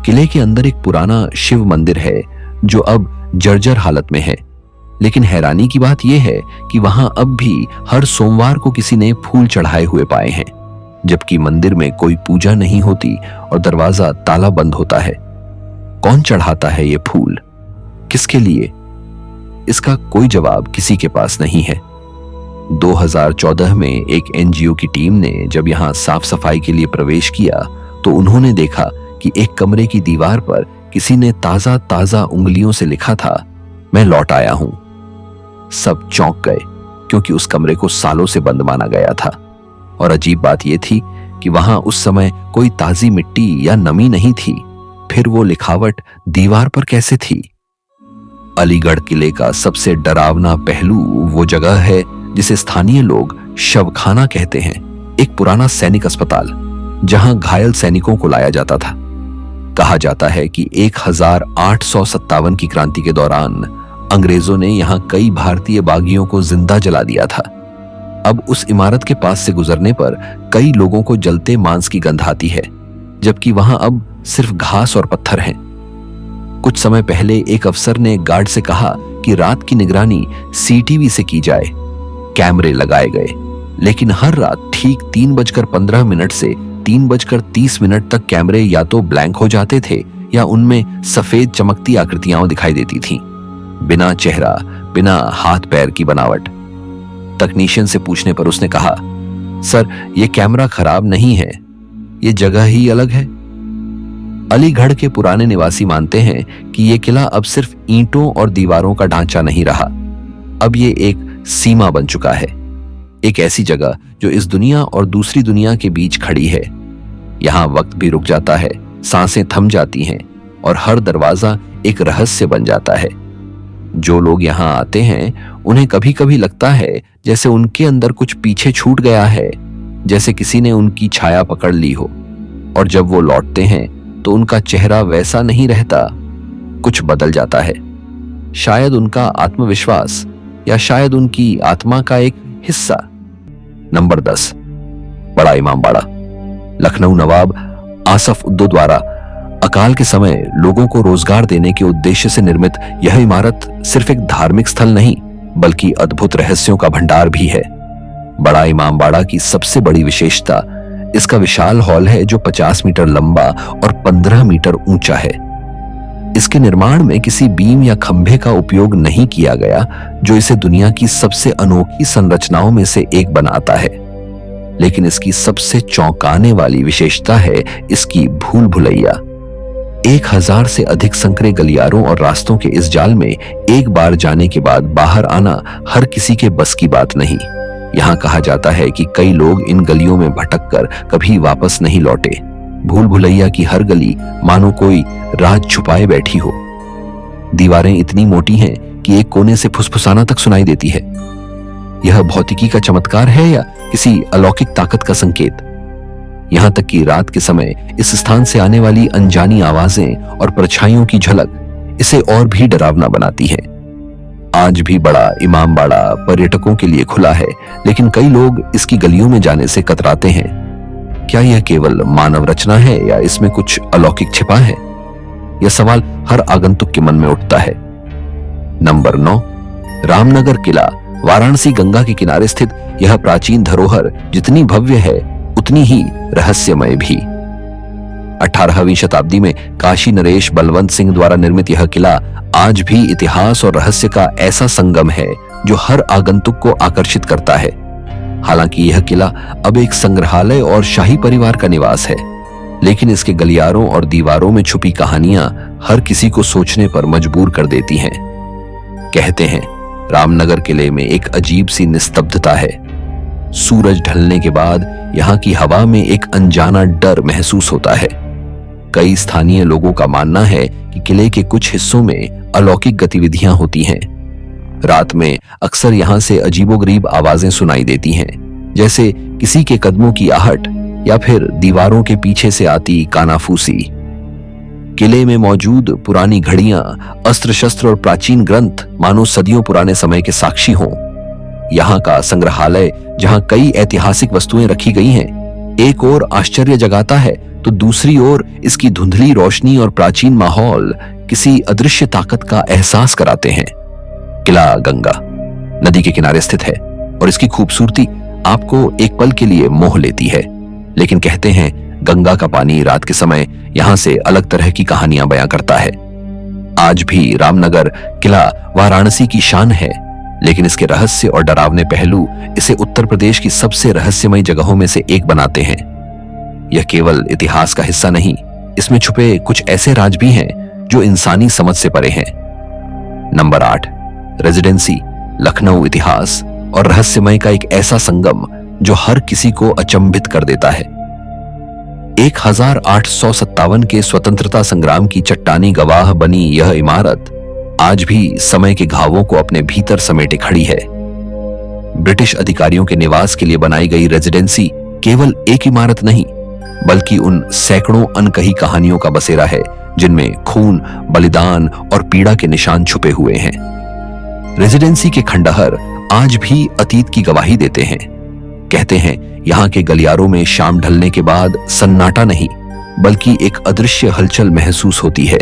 [SPEAKER 1] किले के अंदर एक पुराना शिव मंदिर है जो अब जर्जर हालत में है, लेकिन हैरानी की बात यह है कि वहां अब भी हर सोमवार को किसी ने फूल चढ़ाए हुए पाए हैं, जबकि मंदिर में कोई पूजा नहीं होती और दरवाजा ताला बंद होता है। कौन चढ़ाता है ये फूल, किसके लिए? इसका कोई जवाब किसी के पास नहीं है। 2014 में एक एनजीओ की टीम ने जब यहां साफ सफाई के लिए प्रवेश किया तो उन्होंने देखा कि एक कमरे की दीवार पर किसी ने ताजा ताजा उंगलियों से लिखा था, मैं लौट आया हूं। सब चौंक गए क्योंकि उस कमरे को सालों से बंद माना गया था। और अजीब बात यह थी कि वहां उस समय कोई ताजी मिट्टी या नमी नहीं थी। फिर वो लिखावट दीवार पर कैसे थी? अलीगढ़ किले का सबसे डरावना पहलू वो जगह है जिसे स्थानीय लोग शवखाना कहते हैं। एक पुराना सैनिक अस्पताल जहां घायल सैनिकों को लाया जाता था। कहा जाता है कि 1857 की क्रांति के दौरान अंग्रेजों ने यहां कई भारतीय बागियों को जिंदा जला दिया था। अब उस इमारत के पास से गुजरने पर कई लोगों को जलते मांस की गंध आती है, जबकि वहां अब सिर्फ घास और पत्थर हैं। कुछ समय पहले एक अफसर ने गार्ड से कहा कि रात की निगरानी सीटीवी से की जाए। कैमरे लगाए गए, लेकिन हर रात ठीक 3:15 से 3:30 तक कैमरे या तो ब्लैंक हो जाते थे या उनमें सफेद चमकती आकृतियां दिखाई देती थीं, बिना चेहरा, बिना हाथ पैर की बनावट। तकनीशियन से पूछने पर उसने कहा, सर ये कैमरा खराब नहीं है, ये जगह ही अलग है। अलीगढ़ के पुराने निवासी मानते हैं कि यह किला अब सिर्फ ईंटों और दीवारों का ढांचा नहीं रहा, अब ये एक सीमा बन चुका है। एक ऐसी जगह जो इस दुनिया और दूसरी दुनिया के बीच खड़ी है। यहां वक्त भी रुक जाता है, सांसें थम जाती हैं और हर दरवाजा एक रहस्य बन जाता है। जो लोग यहां आते हैं उन्हें कभी कभी लगता है जैसे उनके अंदर कुछ पीछे छूट गया है, जैसे किसी ने उनकी छाया पकड़ ली हो। और जब वो लौटते हैं तो उनका चेहरा वैसा नहीं रहता, कुछ बदल जाता है। शायद उनका आत्मविश्वास या शायद उनकी आत्मा का एक हिस्सा। नंबर 10, बड़ा इमामबाड़ा। लखनऊ नवाब आसफ उद्दो द्वारा अकाल के समय लोगों को रोजगार देने के उद्देश्य से निर्मित यह इमारत सिर्फ एक धार्मिक स्थल नहीं बल्कि अद्भुत रहस्यों का भंडार भी है। बड़ा इमामबाड़ा की सबसे बड़ी विशेषता इसका विशाल हॉल है जो 50 मीटर लंबा और 15 मीटर ऊंचा है। इसके निर्माण में किसी बीम या खंभे का उपयोग नहीं किया गया, जो इसे दुनिया की सबसे अनोखी संरचनाओं में से एक बनाता है। लेकिन इसकी सबसे चौंकाने वाली विशेषता है इसकी भूल भुलैया। 1000 से अधिक संकरे गलियारों और रास्तों के इस जाल में एक बार जाने के बाद बाहर आना हर किसी के बस की बात नहीं। यहाँ कहा जाता है कि कई लोग इन गलियों में भटककर कभी वापस नहीं लौटे। भूल भुलैया की हर गली मानो कोई राज छुपाए बैठी हो। दीवारें इतनी मोटी हैं कि एक कोने से फुसफुसाना तक सुनाई देती है। यह भौतिकी का चमत्कार है या किसी अलौकिक ताकत का संकेत? यहां तक कि रात के समय इस स्थान से आने वाली अनजानी आवाजें और परछाइयों की झलक इसे और भी डरावना बनाती है। आज भी बड़ा इमामबाड़ा पर्यटकों के लिए खुला है, लेकिन कई लोग इसकी गलियों में जाने से कतराते हैं। क्या यह केवल मानव रचना है या इसमें कुछ अलौकिक छिपा है? यह सवाल हर आगंतुक के मन में उठता है। नंबर 9, रामनगर किला। वाराणसी गंगा के किनारे स्थित यह प्राचीन धरोहर जितनी भव्य है उतनी ही रहस्यमय भी। 18वीं शताब्दी में काशी नरेश बलवंत सिंह द्वारा निर्मित यह किला आज भी इतिहास और रहस्य का ऐसा संगम है जो हर आगंतुक को आकर्षित करता है। हालांकि यह किला अब एक संग्रहालय और शाही परिवार का निवास है, लेकिन इसके गलियारों और दीवारों में छुपी कहानियां हर किसी को सोचने पर मजबूर कर देती हैं। कहते हैं रामनगर किले में एक अजीब सी निस्तब्धता है। सूरज ढलने के बाद यहाँ की हवा में एक अनजाना डर महसूस होता है। कई स्थानीय लोगों का मानना है कि किले के कुछ हिस्सों में अलौकिक गतिविधियां होती हैं। रात में अक्सर यहां से अजीबोगरीब आवाजें सुनाई देती हैं, जैसे किसी के कदमों की आहट या फिर दीवारों के पीछे से आती कानाफूसी। किले में मौजूद पुरानी घड़ियां, अस्त्र शस्त्र और प्राचीन ग्रंथ मानो सदियों पुराने समय के साक्षी हों। यहाँ का संग्रहालय, जहां कई ऐतिहासिक वस्तुएं रखी गई हैं, एक ओर आश्चर्य जगाता है तो दूसरी ओर इसकी धुंधली रोशनी और प्राचीन माहौल किसी अदृश्य ताकत का एहसास कराते हैं। किला गंगा नदी के किनारे स्थित है और इसकी खूबसूरती आपको एक पल के लिए मोह लेती है, लेकिन कहते हैं गंगा का पानी रात के समय यहां से अलग तरह की कहानियां बयां करता है। आज भी रामनगर किला वाराणसी की शान है, लेकिन इसके रहस्य और डरावने पहलू इसे उत्तर प्रदेश की सबसे रहस्यमय जगहों में से एक बनाते हैं। यह केवल इतिहास का हिस्सा नहीं, इसमें छुपे कुछ ऐसे राज भी हैं जो इंसानी समझ से परे हैं। नंबर 8, रेजिडेंसी लखनऊ इतिहास और रहस्यमय का एक ऐसा संगम जो हर किसी को अचंभित कर देता है। 1857 के स्वतंत्रता संग्राम की चट्टानी गवाह बनी यह इमारत आज भी समय के घावों को अपने भीतर समेटे खड़ी है। ब्रिटिश अधिकारियों के निवास के लिए बनाई गई रेजिडेंसी केवल एक इमारत नहीं, बल्कि उन सैकड़ों अनकही कहानियों का बसेरा है जिनमें खून, बलिदान और पीड़ा के निशान छुपे हुए हैं। रेजिडेंसी के खंडहर आज भी अतीत की गवाही देते हैं। कहते हैं यहाँ के गलियारों में शाम ढलने के बाद सन्नाटा नहीं, बल्कि एक अदृश्य हलचल महसूस होती है।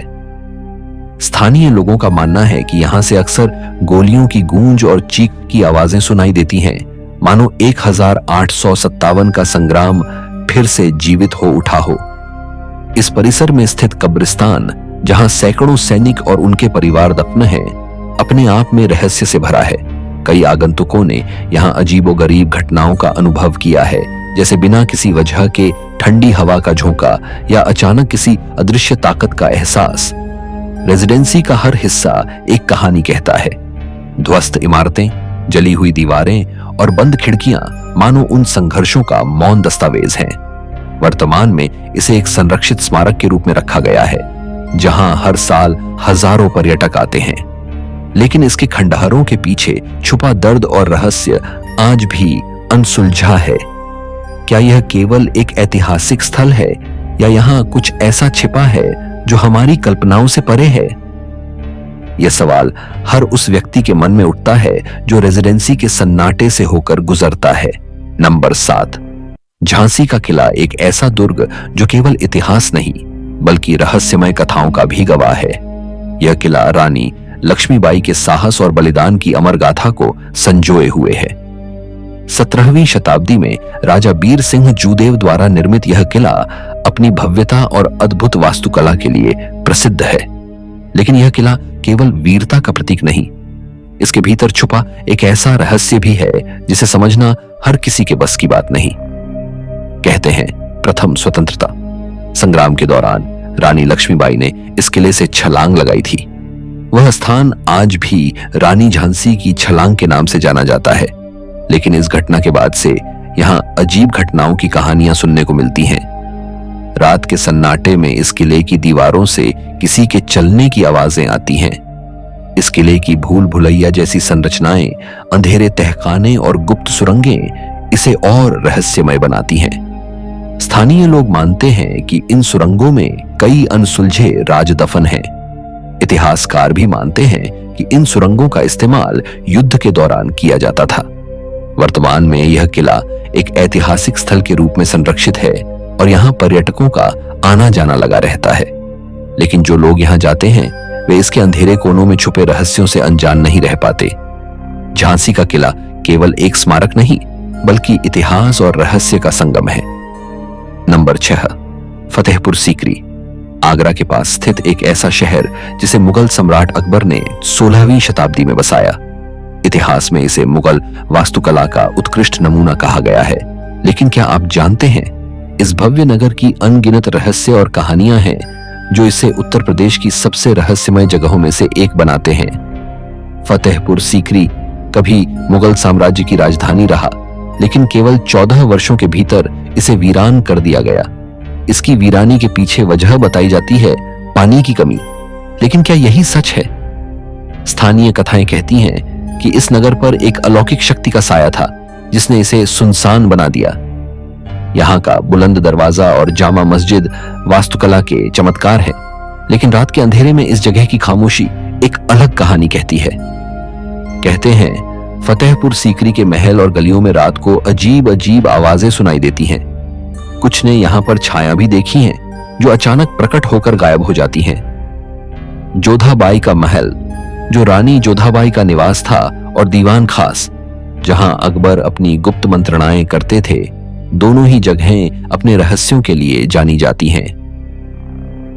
[SPEAKER 1] स्थानीय लोगों का मानना है कि यहाँ से अक्सर गोलियों की गूंज और चीख की आवाजें सुनाई देती हैं, मानो 1857 का संग्राम फिर से जीवित हो उठा हो। इस परिसर में स्थित कब्रिस्तान, जहां सैकड़ों सैनिक और उनके परिवार दफन हैं, अपने आप में रहस्य से भरा है। कई आगंतुकों ने यहाँ अजीबोगरीब घटनाओं का अनुभव किया है, जैसे बिना किसी वजह के ठंडी हवा का झोंका या अचानक किसी अदृश्य ताकत का एहसास। रेजिडेंसी का हर हिस्सा एक कहानी कहता है। ध्वस्त इमारतें, जली हुई दीवारें और बंद खिड़कियां मानो उन संघर्षों का मौन दस्तावेज हैं। वर्तमान में इसे एक संरक्षित स्मारक के रूप में रखा गया है, जहां हर साल हजारों पर्यटक आते हैं। लेकिन इसके खंडहरों के पीछे छुपा दर्द और रहस्य आज भी अनसुलझा है। क्या यह केवल एक ऐतिहासिक स्थल है या यहाँ कुछ ऐसा छिपा है जो हमारी कल्पनाओं से परे है? यह सवाल हर उस व्यक्ति के मन में उठता है जो रेजिडेंसी के सन्नाटे से होकर गुजरता है। नंबर 7, झांसी का किला एक ऐसा दुर्ग जो केवल इतिहास नहीं बल्कि रहस्यमय कथाओं का भी गवाह है। यह किला रानी लक्ष्मीबाई के साहस और बलिदान की अमर गाथा को संजोए हुए है। 17वीं शताब्दी में राजा बीर सिंह जूदेव द्वारा निर्मित यह किला अपनी भव्यता और अद्भुत वास्तुकला के लिए प्रसिद्ध है। लेकिन यह किला केवल वीरता का प्रतीक नहीं, इसके भीतर छुपा एक ऐसा रहस्य भी है जिसे समझना हर किसी के बस की बात नहीं। कहते हैं प्रथम स्वतंत्रता संग्राम के दौरान रानी लक्ष्मीबाई ने इस किले से छलांग लगाई थी। वह स्थान आज भी रानी झांसी की छलांग के नाम से जाना जाता है। लेकिन इस घटना के बाद से यहाँ अजीब घटनाओं की कहानियां सुनने को मिलती हैं। रात के सन्नाटे में इस किले की दीवारों से किसी के चलने की आवाजें आती हैं। इस किले की भूल भुलैया जैसी संरचनाएं, अंधेरे तहखाने और गुप्त सुरंगें इसे और रहस्यमय बनाती हैं। स्थानीय लोग मानते हैं कि इन सुरंगों में कई अनसुलझे राज दफन हैं। इतिहासकार भी मानते हैं कि इन सुरंगों का इस्तेमाल युद्ध के दौरान किया जाता था। वर्तमान में यह किला एक ऐतिहासिक स्थल के रूप में संरक्षित है और यहाँ पर्यटकों का आना जाना लगा रहता है। लेकिन जो लोग यहाँ जाते हैं वे इसके अंधेरे कोनों में छुपे रहस्यों से अनजान नहीं रह पाते। झांसी का किला केवल एक स्मारक नहीं बल्कि इतिहास और रहस्य का संगम है, नंबर 6, फतेहपुर सीकरी। आगरा के पास स्थित एक ऐसा शहर जिसे मुगल सम्राट अकबर ने 16वीं शताब्दी में बसाया। इतिहास में इसे मुगल वास्तुकला का उत्कृष्ट नमूना कहा गया है। लेकिन क्या आप जानते हैं, इस भव्य नगर की अनगिनत रहस्य और कहानियां हैं जो इसे उत्तर प्रदेश की सबसे रहस्यमय जगहों में से एक बनाते हैं। फतेहपुर सीकरी कभी मुगल साम्राज्य की राजधानी रहा, लेकिन केवल 14 वर्षों के भीतर इसे वीरान कर दिया गया। इसकी वीरानी के पीछे वजह बताई जाती है पानी की कमी। लेकिन क्या यही सच है? स्थानीय कथाएं कहती हैं कि इस नगर पर एक अलौकिक शक्ति का साया था जिसने इसे सुनसान बना दिया। यहाँ का बुलंद दरवाजा और जामा मस्जिद वास्तुकला के चमत्कार है, लेकिन रात के अंधेरे में इस जगह की खामोशी एक अलग कहानी कहती है। कहते हैं फतेहपुर सीकरी के महल और गलियों में रात को अजीब अजीब आवाजें सुनाई देती हैं। कुछ ने यहाँ पर छाया भी देखी हैं जो अचानक प्रकट होकर गायब हो जाती हैं। जोधाबाई का महल, जो रानी जोधाबाई का निवास था, और दीवान खास, जहां अकबर अपनी गुप्त मंत्रणाएं करते थे, दोनों ही जगहें अपने रहस्यों के लिए जानी जाती हैं।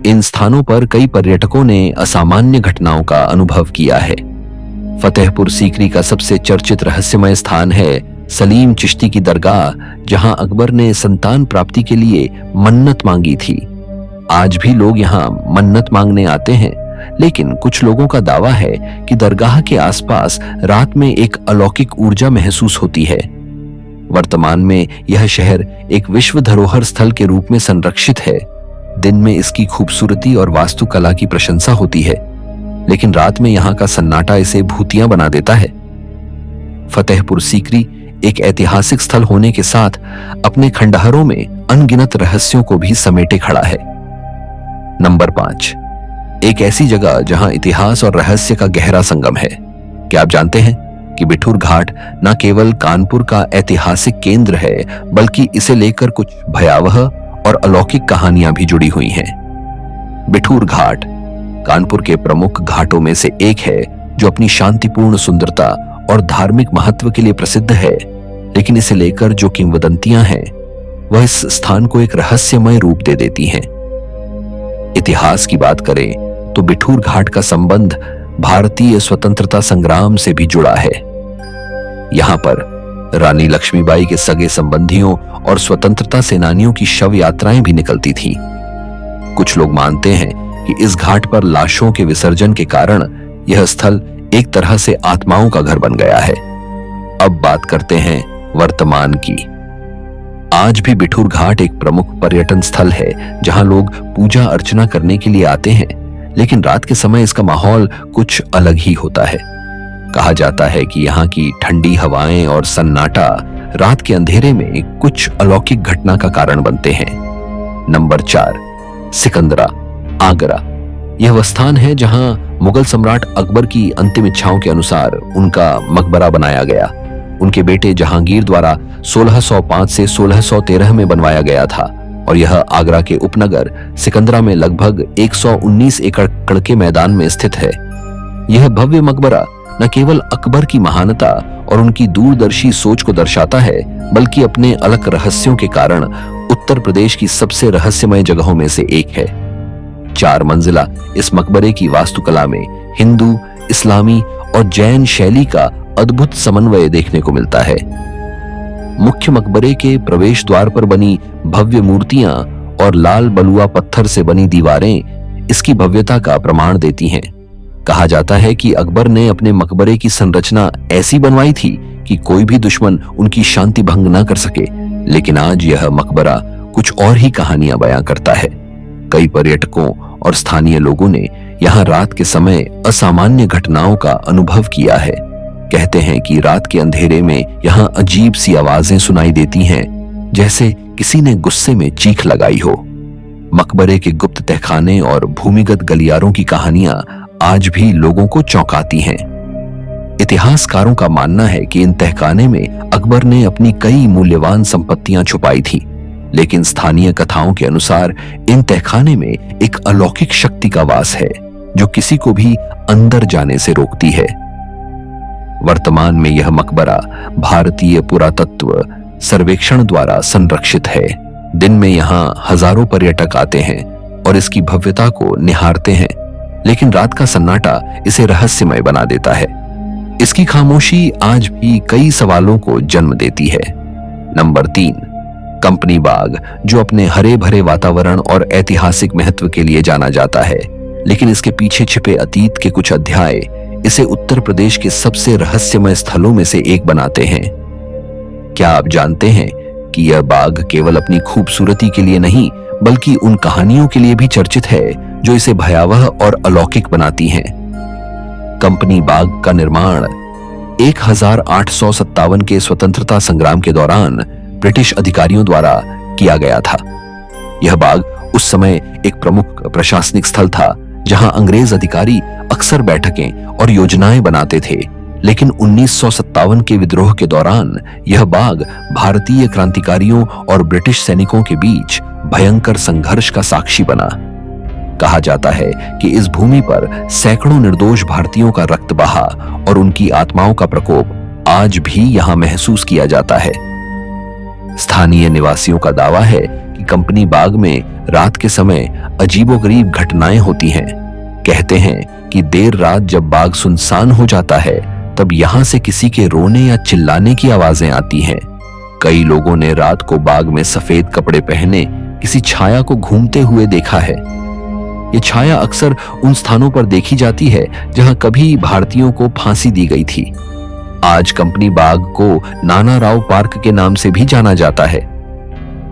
[SPEAKER 1] इन स्थानों पर कई पर्यटकों ने असामान्य घटनाओं का अनुभव किया है। फतेहपुर सीकरी का सबसे चर्चित रहस्यमय स्थान है सलीम चिश्ती की दरगाह, जहां अकबर ने संतान प्राप्ति के लिए मन्नत मांगी थी। आज भी लोग यहां मन्नत मांगने आते हैं, लेकिन कुछ लोगों का दावा है कि दरगाह के आसपास रात में एक अलौकिक ऊर्जा महसूस होती है। वर्तमान में यह शहर एक विश्व धरोहर स्थल के रूप में संरक्षित है। दिन में इसकी खूबसूरती और वास्तुकला की प्रशंसा होती है, लेकिन रात में यहाँ का सन्नाटा इसे भूतिया बना देता है। फतेहपुर सीकरी एक ऐतिहासिक स्थल होने के साथ अपने खंडहरों में अनगिनत रहस्यों को भी समेटे खड़ा है। नंबर 5, एक ऐसी जगह जहां इतिहास और रहस्य का गहरा संगम है। क्या आप जानते हैं कि बिठूर घाट न केवल कानपुर का ऐतिहासिक केंद्र है, बल्कि इसे लेकर कुछ भयावह और अलौकिक कहानियां भी जुड़ी हुई हैं। बिठूर घाट कानपुर के प्रमुख घाटों में से एक है जो अपनी शांतिपूर्ण सुंदरता और धार्मिक महत्व के लिए प्रसिद्ध है। लेकिन इसे लेकर जो किंवदंतियां हैं वह इस स्थान को एक रहस्यमय रूप दे देती हैं। इतिहास की बात करें तो बिठूर घाट का संबंध भारतीय स्वतंत्रता संग्राम से भी जुड़ा है। यहां पर रानी लक्ष्मीबाई के सगे संबंधियों और स्वतंत्रता सेनानियों की शव यात्राएं भी निकलती थीं। कुछ लोग मानते हैं कि इस घाट पर लाशों के विसर्जन के कारण यह स्थल एक तरह से आत्माओं का घर बन गया है। अब बात करते हैं वर्तमान की। आज भी बिठूर घाट एक प्रमुख पर्यटन स्थल है जहां लोग पूजा अर्चना करने के लिए आते हैं, लेकिन रात के समय इसका माहौल कुछ अलग ही होता है। कहा जाता है कि यहाँ की ठंडी हवाएं और सन्नाटा रात के अंधेरे में कुछ अलौकिक घटना का कारण बनते हैं। नंबर 4, सिकंदरा, आगरा। यह वह स्थान है जहां मुगल सम्राट अकबर की अंतिम इच्छाओं के अनुसार उनका मकबरा बनाया गया। उनके बेटे जहांगीर द्वारा 1605 से 1613 में बनवाया गया था, और यह आगरा के उपनगर सिकंदरा में लगभग 119 एकड़ के मैदान में स्थित है। यह भव्य मकबरा न केवल अकबर की महानता और उनकी दूरदर्शी सोच को दर्शाता है, बल्कि अपने अलग रहस्यों के कारण उत्तर प्रदेश की सबसे रहस्यमय जगहों में से एक है। 4 मंजिला इस मकबरे की वास्तुकला में हिंदू, इस्लामी और जैन शैली का अद्भुत समन्वय देखने को मिलता है। मुख्य मकबरे के प्रवेश द्वार पर बनी भव्य मूर्तियां और लाल बलुआ पत्थर से बनी दीवारें इसकी भव्यता का प्रमाण देती हैं। कहा जाता है कि अकबर ने अपने मकबरे की संरचना ऐसी बनवाई थी कि कोई भी दुश्मन उनकी शांति भंग न कर सके, लेकिन आज यह मकबरा कुछ और ही कहानियां बयां करता है। कई पर्यटकों और स्थानीय लोगों ने यहाँ रात के समय असामान्य घटनाओं का अनुभव किया है। कहते हैं कि रात के अंधेरे में यहाँ अजीब सी आवाजें सुनाई देती हैं, जैसे किसी ने गुस्से में चीख लगाई हो। मकबरे के गुप्त तहखाने और भूमिगत गलियारों की कहानियां आज भी लोगों को चौंकाती हैं। इतिहासकारों का मानना है कि इन तहखाने में अकबर ने अपनी कई मूल्यवान संपत्तियां छुपाई थी, लेकिन स्थानीय कथाओं के अनुसार इन तहखाने में एक अलौकिक शक्ति का वास है जो किसी को भी अंदर जाने से रोकती है। वर्तमान में यह मकबरा भारतीय पुरातत्व सर्वेक्षण द्वारा संरक्षित है। दिन में यहाँ हजारों पर्यटक आते हैं और इसकी भव्यता को निहारते हैं, लेकिन रात का सन्नाटा इसे रहस्यमय बना देता है। इसकी खामोशी आज भी कई सवालों को जन्म देती है। नंबर 3, कंपनी बाग, जो अपने हरे भरे वातावरण और ऐतिहासिक महत्व के लिए जाना जाता है, लेकिन इसके पीछे छिपे अतीत के कुछ अध्याय इसे उत्तर प्रदेश के सबसे रहस्यमय स्थलों में से एक बनाते हैं। क्या आप जानते हैं कि यह बाग केवल अपनी खूबसूरती के लिए नहीं, बल्कि उन कहानियों के लिए भी चर्चित है जो इसे भयावह और अलौकिक बनाती हैं। कंपनी बाग का निर्माण 1857 के स्वतंत्रता संग्राम के दौरान ब्रिटिश अधिकारियों द्वारा किया गया था। यह बाग उस समय एक प्रमुख प्रशासनिक स्थल था जहां अंग्रेज अधिकारी अक्सर बैठकें और योजनाएं बनाते थे, लेकिन 1957 के विद्रोह के दौरान यह बाग भारतीय क्रांतिकारियों और ब्रिटिश सैनिकों के बीच भयंकर संघर्ष का साक्षी बना। कहा जाता है कि इस भूमि पर सैकड़ों निर्दोष भारतीयों का रक्त बहा और उनकी आत्माओं का प्रकोप आज भी यहां महसूस किया जाता है। स्थानीय निवासियों का दावा है कि कंपनी बाग में रात के समय अजीबोगरीब घटनाएं होती हैं। कहते हैं कि देर रात जब बाग सुनसान हो जाता है, तब यहां से किसी के रोने या चिल्लाने की आवाजें आती हैं। कई लोगों ने रात को बाग में सफेद कपड़े पहने किसी छाया को घूमते हुए देखा है। ये छाया अक्सर उन स्थानों पर देखी जाती है जहां कभी भारतीयों को फांसी दी गई थी। आज कंपनी बाग को नाना राव पार्क के नाम से भी जाना जाता है।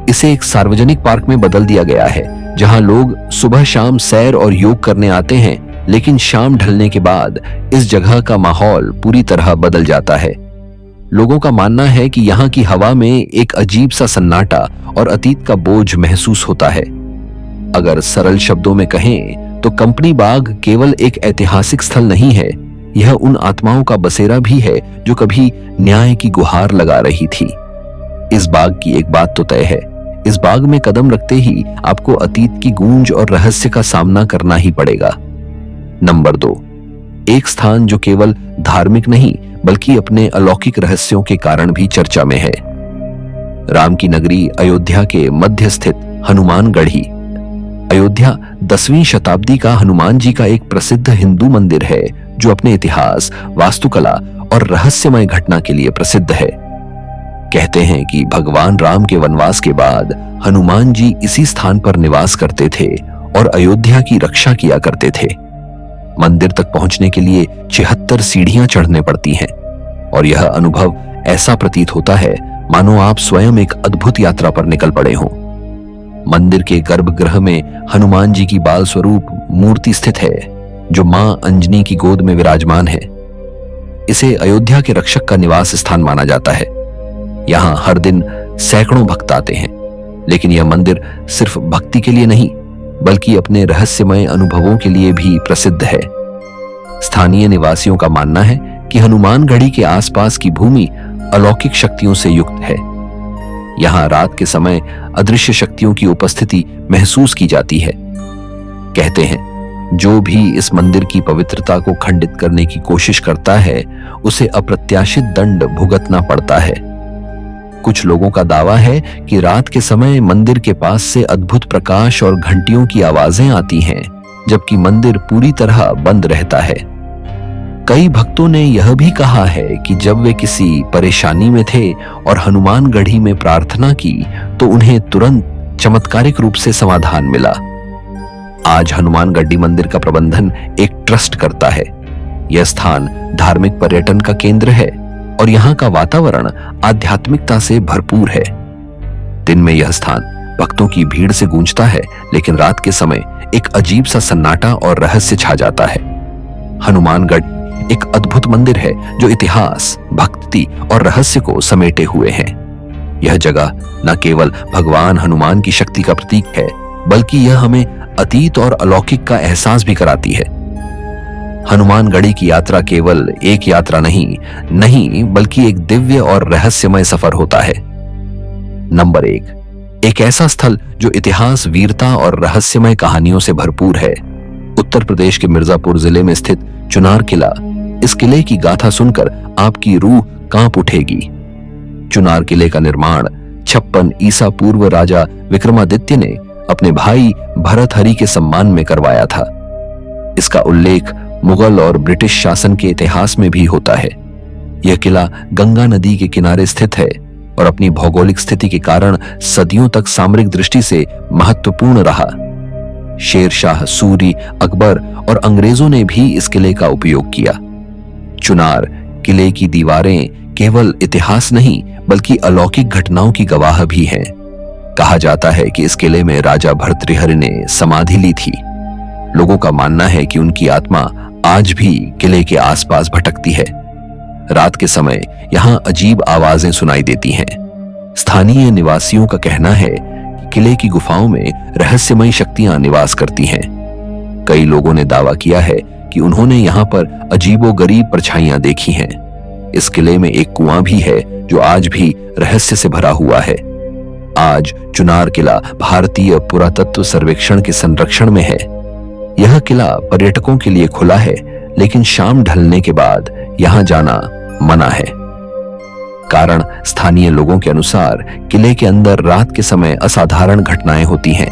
[SPEAKER 1] इसे एक सार्वजनिक पार्क में बदल दिया गया है, जहां लोग सुबह शाम सैर और योग करने आते हैं, लेकिन शाम ढलने के बाद इस जगह का माहौल पूरी तरह बदल जाता है। लोगों का मानना है कि यहाँ की हवा में एक अजीब सा सन्नाटा और अतीत का बोझ महसूस होता है। अगर सरल शब्दों में कहें तो कंपनी बाग केवल एक ऐतिहासिक स्थल नहीं है, यह उन आत्माओं का बसेरा भी है जो कभी न्याय की गुहार लगा रही थी। इस बाग की एक बात तो तय है, इस बाग में कदम रखते ही आपको अतीत की गूंज और रहस्य का सामना करना ही पड़ेगा। नंबर 2, एक स्थान जो केवल धार्मिक नहीं बल्कि अपने अलौकिक रहस्यों के कारण भी चर्चा में है। राम की नगरी अयोध्या के मध्य स्थित हनुमानगढ़ी। अयोध्या 10वीं शताब्दी का हनुमान जी का एक प्रसिद्ध हिंदू मंदिर है जो अपने इतिहास, वास्तुकला और रहस्यमय घटना के लिए प्रसिद्ध है। कहते हैं कि भगवान राम के वनवास के बाद हनुमान जी इसी स्थान पर निवास करते थे और अयोध्या की रक्षा किया करते थे। मंदिर तक पहुंचने के लिए 76 सीढ़ियां चढ़ने पड़ती हैं और यह अनुभव ऐसा प्रतीत होता है मानो आप स्वयं एक अद्भुत यात्रा पर निकल पड़े हों। मंदिर के गर्भगृह में हनुमान जी की बाल स्वरूप मूर्ति स्थित है जो मां अंजनी की गोद में विराजमान है। इसे अयोध्या के रक्षक का निवास स्थान माना जाता है। यहाँ हर दिन सैकड़ों भक्त आते हैं, लेकिन यह मंदिर सिर्फ भक्ति के लिए नहीं बल्कि अपने रहस्यमय अनुभवों के लिए भी प्रसिद्ध है। स्थानीय निवासियों का मानना है कि हनुमानगढ़ी के आसपास की भूमि अलौकिक शक्तियों से युक्त है। यहाँ रात के समय अदृश्य शक्तियों की उपस्थिति महसूस की जाती है। कहते हैं जो भी इस मंदिर की पवित्रता को खंडित करने की कोशिश करता है उसे अप्रत्याशित दंड भुगतना पड़ता है। कुछ लोगों का दावा है कि रात के समय मंदिर के पास से अद्भुत प्रकाश और घंटियों की आवाजें आती हैं, जबकि मंदिर पूरी तरह बंद रहता है। कई भक्तों ने यह भी कहा है कि जब वे किसी परेशानी में थे और हनुमानगढ़ी में प्रार्थना की तो उन्हें तुरंत चमत्कारिक रूप से समाधान मिला। आज हनुमानगढ़ी मंदिर का प्रबंधन एक ट्रस्ट करता है। यह स्थान धार्मिक पर्यटन का केंद्र है और यहाँ का वातावरण आध्यात्मिकता से भरपूर है। दिन में यह स्थान भक्तों की भीड़ से गूंजता है, लेकिन रात के समय एक अजीब सा सन्नाटा और रहस्य छा जाता है। हनुमानगढ़ एक अद्भुत मंदिर है जो इतिहास, भक्ति और रहस्य को समेटे हुए है। यह जगह न केवल भगवान हनुमान की शक्ति का प्रतीक है, बल्कि यह हमें अतीत और अलौकिक का एहसास भी कराती है। हनुमानगढ़ी की यात्रा केवल एक यात्रा नहीं बल्कि एक दिव्य और रहस्यमय सफर होता है। नंबर 1, एक ऐसा स्थल जो इतिहास, वीरता और रहस्यमय कहानियों से भरपूर है। उत्तर प्रदेश के मिर्जापुर जिले में स्थित चुनार किला। इस किले की गाथा सुनकर आपकी रूह कांप उठेगी। चुनार किले का निर्माण 56 ईसा पूर्व राजा विक्रमादित्य ने अपने भाई भरतहरि के सम्मान में करवाया था। इसका उल्लेख मुगल और ब्रिटिश शासन के इतिहास में भी होता है। यह किला गंगा नदी के किनारे स्थित है और अपनी भौगोलिक स्थिति के कारण सदियों तक सामरिक दृष्टि से महत्वपूर्ण रहा। शेर शाह सूरी, अकबर और अंग्रेजों ने भी इस किले का उपयोग किया। चुनार किले की दीवारें केवल इतिहास नहीं बल्कि अलौकिक घटनाओं की गवाह भी हैं। कहा जाता है कि इस किले में राजा भर्तृहरि ने समाधि ली थी। लोगों का मानना है कि उनकी आत्मा आज भी किले के आसपास भटकती है। रात के समय यहां अजीब आवाजें सुनाई देती हैं। स्थानीय निवासियों का कहना है कि किले की गुफाओं में रहस्यमयी शक्तियां निवास करती हैं। कई लोगों ने दावा किया है कि उन्होंने यहां पर अजीबोगरीब परछाइयां देखी हैं। इस किले में एक कुआं भी है जो आज भी रहस्य से भरा हुआ है। आज चुनार किला भारतीय पुरातत्व सर्वेक्षण के संरक्षण में है। यह किला पर्यटकों के लिए खुला है, लेकिन शाम ढलने के बाद यहां जाना मना है। कारण स्थानीय लोगों के अनुसार किले के अंदर रात के समय असाधारण घटनाएं होती हैं।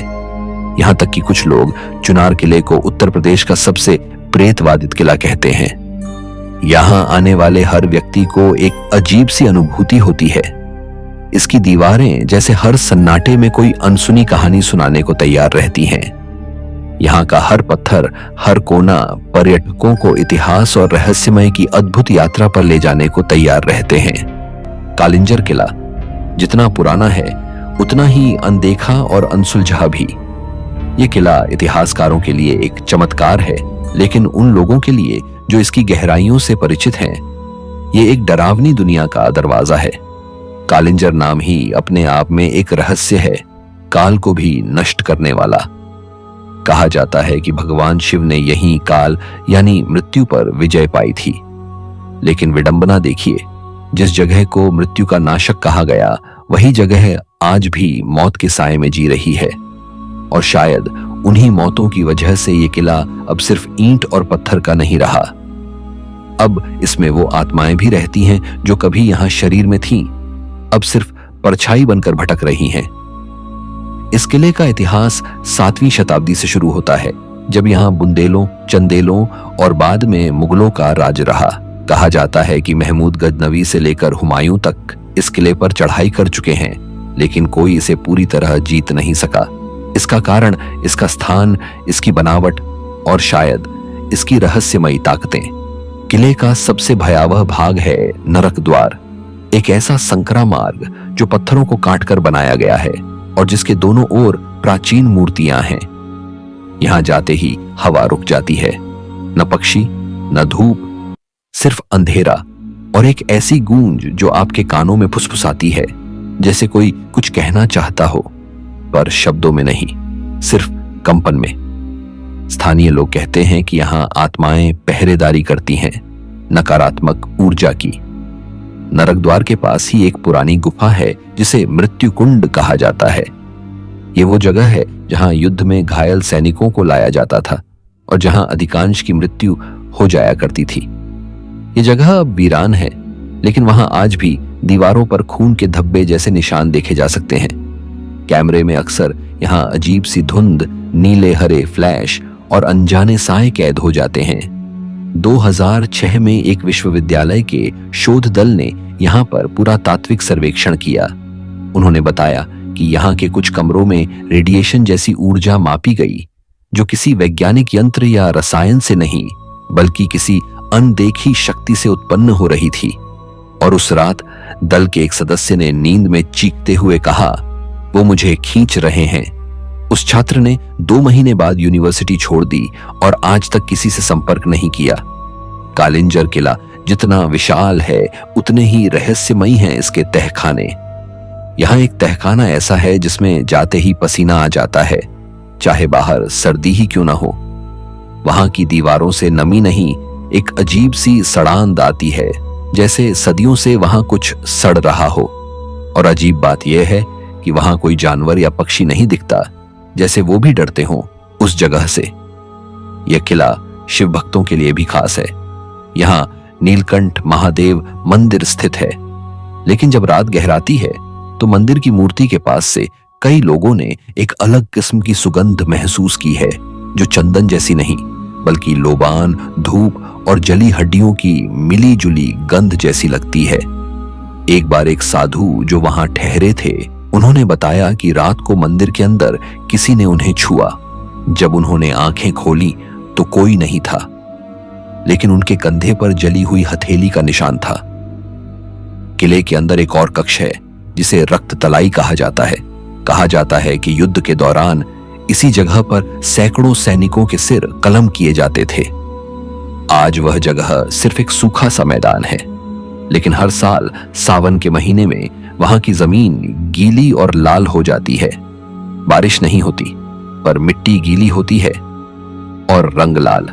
[SPEAKER 1] यहां तक कि कुछ लोग चुनार किले को उत्तर प्रदेश का सबसे प्रेतवादित किला कहते हैं। यहां आने वाले हर व्यक्ति को एक अजीब सी अनुभूति होती है। इसकी दीवारें जैसे हर सन्नाटे में कोई अनसुनी कहानी सुनाने को तैयार रहती हैं। यहाँ का हर पत्थर, हर कोना पर्यटकों को इतिहास और रहस्यमय की अद्भुत यात्रा पर ले जाने को तैयार रहते हैं। कालिंजर किला जितना पुराना है उतना ही अनदेखा और अनसुलझा भी। ये किला इतिहासकारों के लिए एक चमत्कार है, लेकिन उन लोगों के लिए जो इसकी गहराइयों से परिचित हैं, ये एक डरावनी दुनिया का दरवाजा है। कालिंजर नाम ही अपने आप में एक रहस्य है, काल को भी नष्ट करने वाला। कहा जाता है कि भगवान शिव ने यहीं काल यानी मृत्यु पर विजय पाई थी। लेकिन विडंबना देखिए, जिस जगह को मृत्यु का नाशक कहा गया, वही जगह आज भी मौत के साए में जी रही है। और शायद उन्हीं मौतों की वजह से ये किला अब सिर्फ ईंट और पत्थर का नहीं रहा। अब इसमें वो आत्माएं भी रहती हैं जो कभी यहां शरीर में थीं, अब सिर्फ परछाई बनकर भटक रही हैं। इस किले का इतिहास 7वीं शताब्दी से शुरू होता है, जब यहां बुंदेलों, चंदेलों और बाद में मुगलों का राज रहा। कहा जाता है कि महमूद गजनवी से लेकर हुमायूं तक इस किले पर चढ़ाई कर चुके हैं, लेकिन कोई इसे पूरी तरह जीत नहीं सका। इसका कारण इसका स्थान, इसकी बनावट और शायद इसकी रहस्यमयी ताकतें। किले का सबसे भयावह भाग है नरक द्वार, एक ऐसा संकरा मार्ग जो पत्थरों को काटकर बनाया गया है और जिसके दोनों ओर प्राचीन मूर्तियां हैं। यहां जाते ही हवा रुक जाती है, न पक्षी न धूप, सिर्फ अंधेरा और एक ऐसी गूंज जो आपके कानों में फुसफुसाती है, जैसे कोई कुछ कहना चाहता हो पर शब्दों में नहीं, सिर्फ कंपन में। स्थानीय लोग कहते हैं कि यहां आत्माएं पहरेदारी करती हैं, नकारात्मक ऊर्जा की। नरक द्वार के पास ही एक पुरानी गुफा है जिसे मृत्यु कुंड कहा जाता है। ये वो जगह है जहां युद्ध में घायल सैनिकों को लाया जाता था और जहां अधिकांश की मृत्यु हो जाया करती थी। ये जगह अब वीरान है, लेकिन वहां आज भी दीवारों पर खून के धब्बे जैसे निशान देखे जा सकते हैं। कैमरे में अक्सर यहां अजीब सी धुंध, नीले हरे फ्लैश और अनजाने साए कैद हो जाते हैं। 2006 में एक विश्वविद्यालय के शोध दल ने यहां पर पुरातात्विक सर्वेक्षण किया। उन्होंने बताया कि यहां के कुछ कमरों में रेडिएशन जैसी ऊर्जा मापी गई, जो किसी वैज्ञानिक यंत्र या रसायन से नहीं बल्कि किसी अनदेखी शक्ति से उत्पन्न हो रही थी। और उस रात दल के एक सदस्य ने नींद में चीखते हुए कहा, वो मुझे खींच रहे हैं। उस छात्र ने 2 महीने बाद यूनिवर्सिटी छोड़ दी और आज तक किसी से संपर्क नहीं किया। कालिंजर किला जितना विशाल है उतने ही रहस्यमयी हैं इसके तहखाने। यहाँ एक तहखाना ऐसा है जिसमें जाते ही पसीना आ जाता है, चाहे बाहर सर्दी ही क्यों ना हो। वहां की दीवारों से नमी नहीं, एक अजीब सी सड़ांध आती है, जैसे सदियों से वहां कुछ सड़ रहा हो। और अजीब बात यह है कि वहां कोई जानवर या पक्षी नहीं दिखता, जैसे वो भी डरते हों उस जगह से। यह किला शिव भक्तों के लिए भी खास है। यहाँ नीलकंठ महादेव मंदिर स्थित है, लेकिन जब रात गहराती है तो मंदिर की मूर्ति के पास से कई लोगों ने एक अलग किस्म की सुगंध महसूस की है, जो चंदन जैसी नहीं बल्कि लोबान, धूप और जली हड्डियों की मिली जुली गंध जैसी लगती है। एक बार एक साधु जो वहां ठहरे थे, उन्होंने बताया कि रात को मंदिर के अंदर किसी ने उन्हें छुआ। जब उन्होंने आंखें खोली तो कोई नहीं था, लेकिन उनके कंधे पर जली हुई हथेली का निशान था। किले के अंदर एक और कक्ष है जिसे रक्त तलाई कहा जाता है। कहा जाता है कि युद्ध के दौरान इसी जगह पर सैकड़ों सैनिकों के सिर कलम किए जाते थे। आज वह जगह सिर्फ एक सूखा सा मैदान है, लेकिन हर साल सावन के महीने में वहां की जमीन गीली और लाल हो जाती है। बारिश नहीं होती, पर मिट्टी गीली होती है और रंग लाल।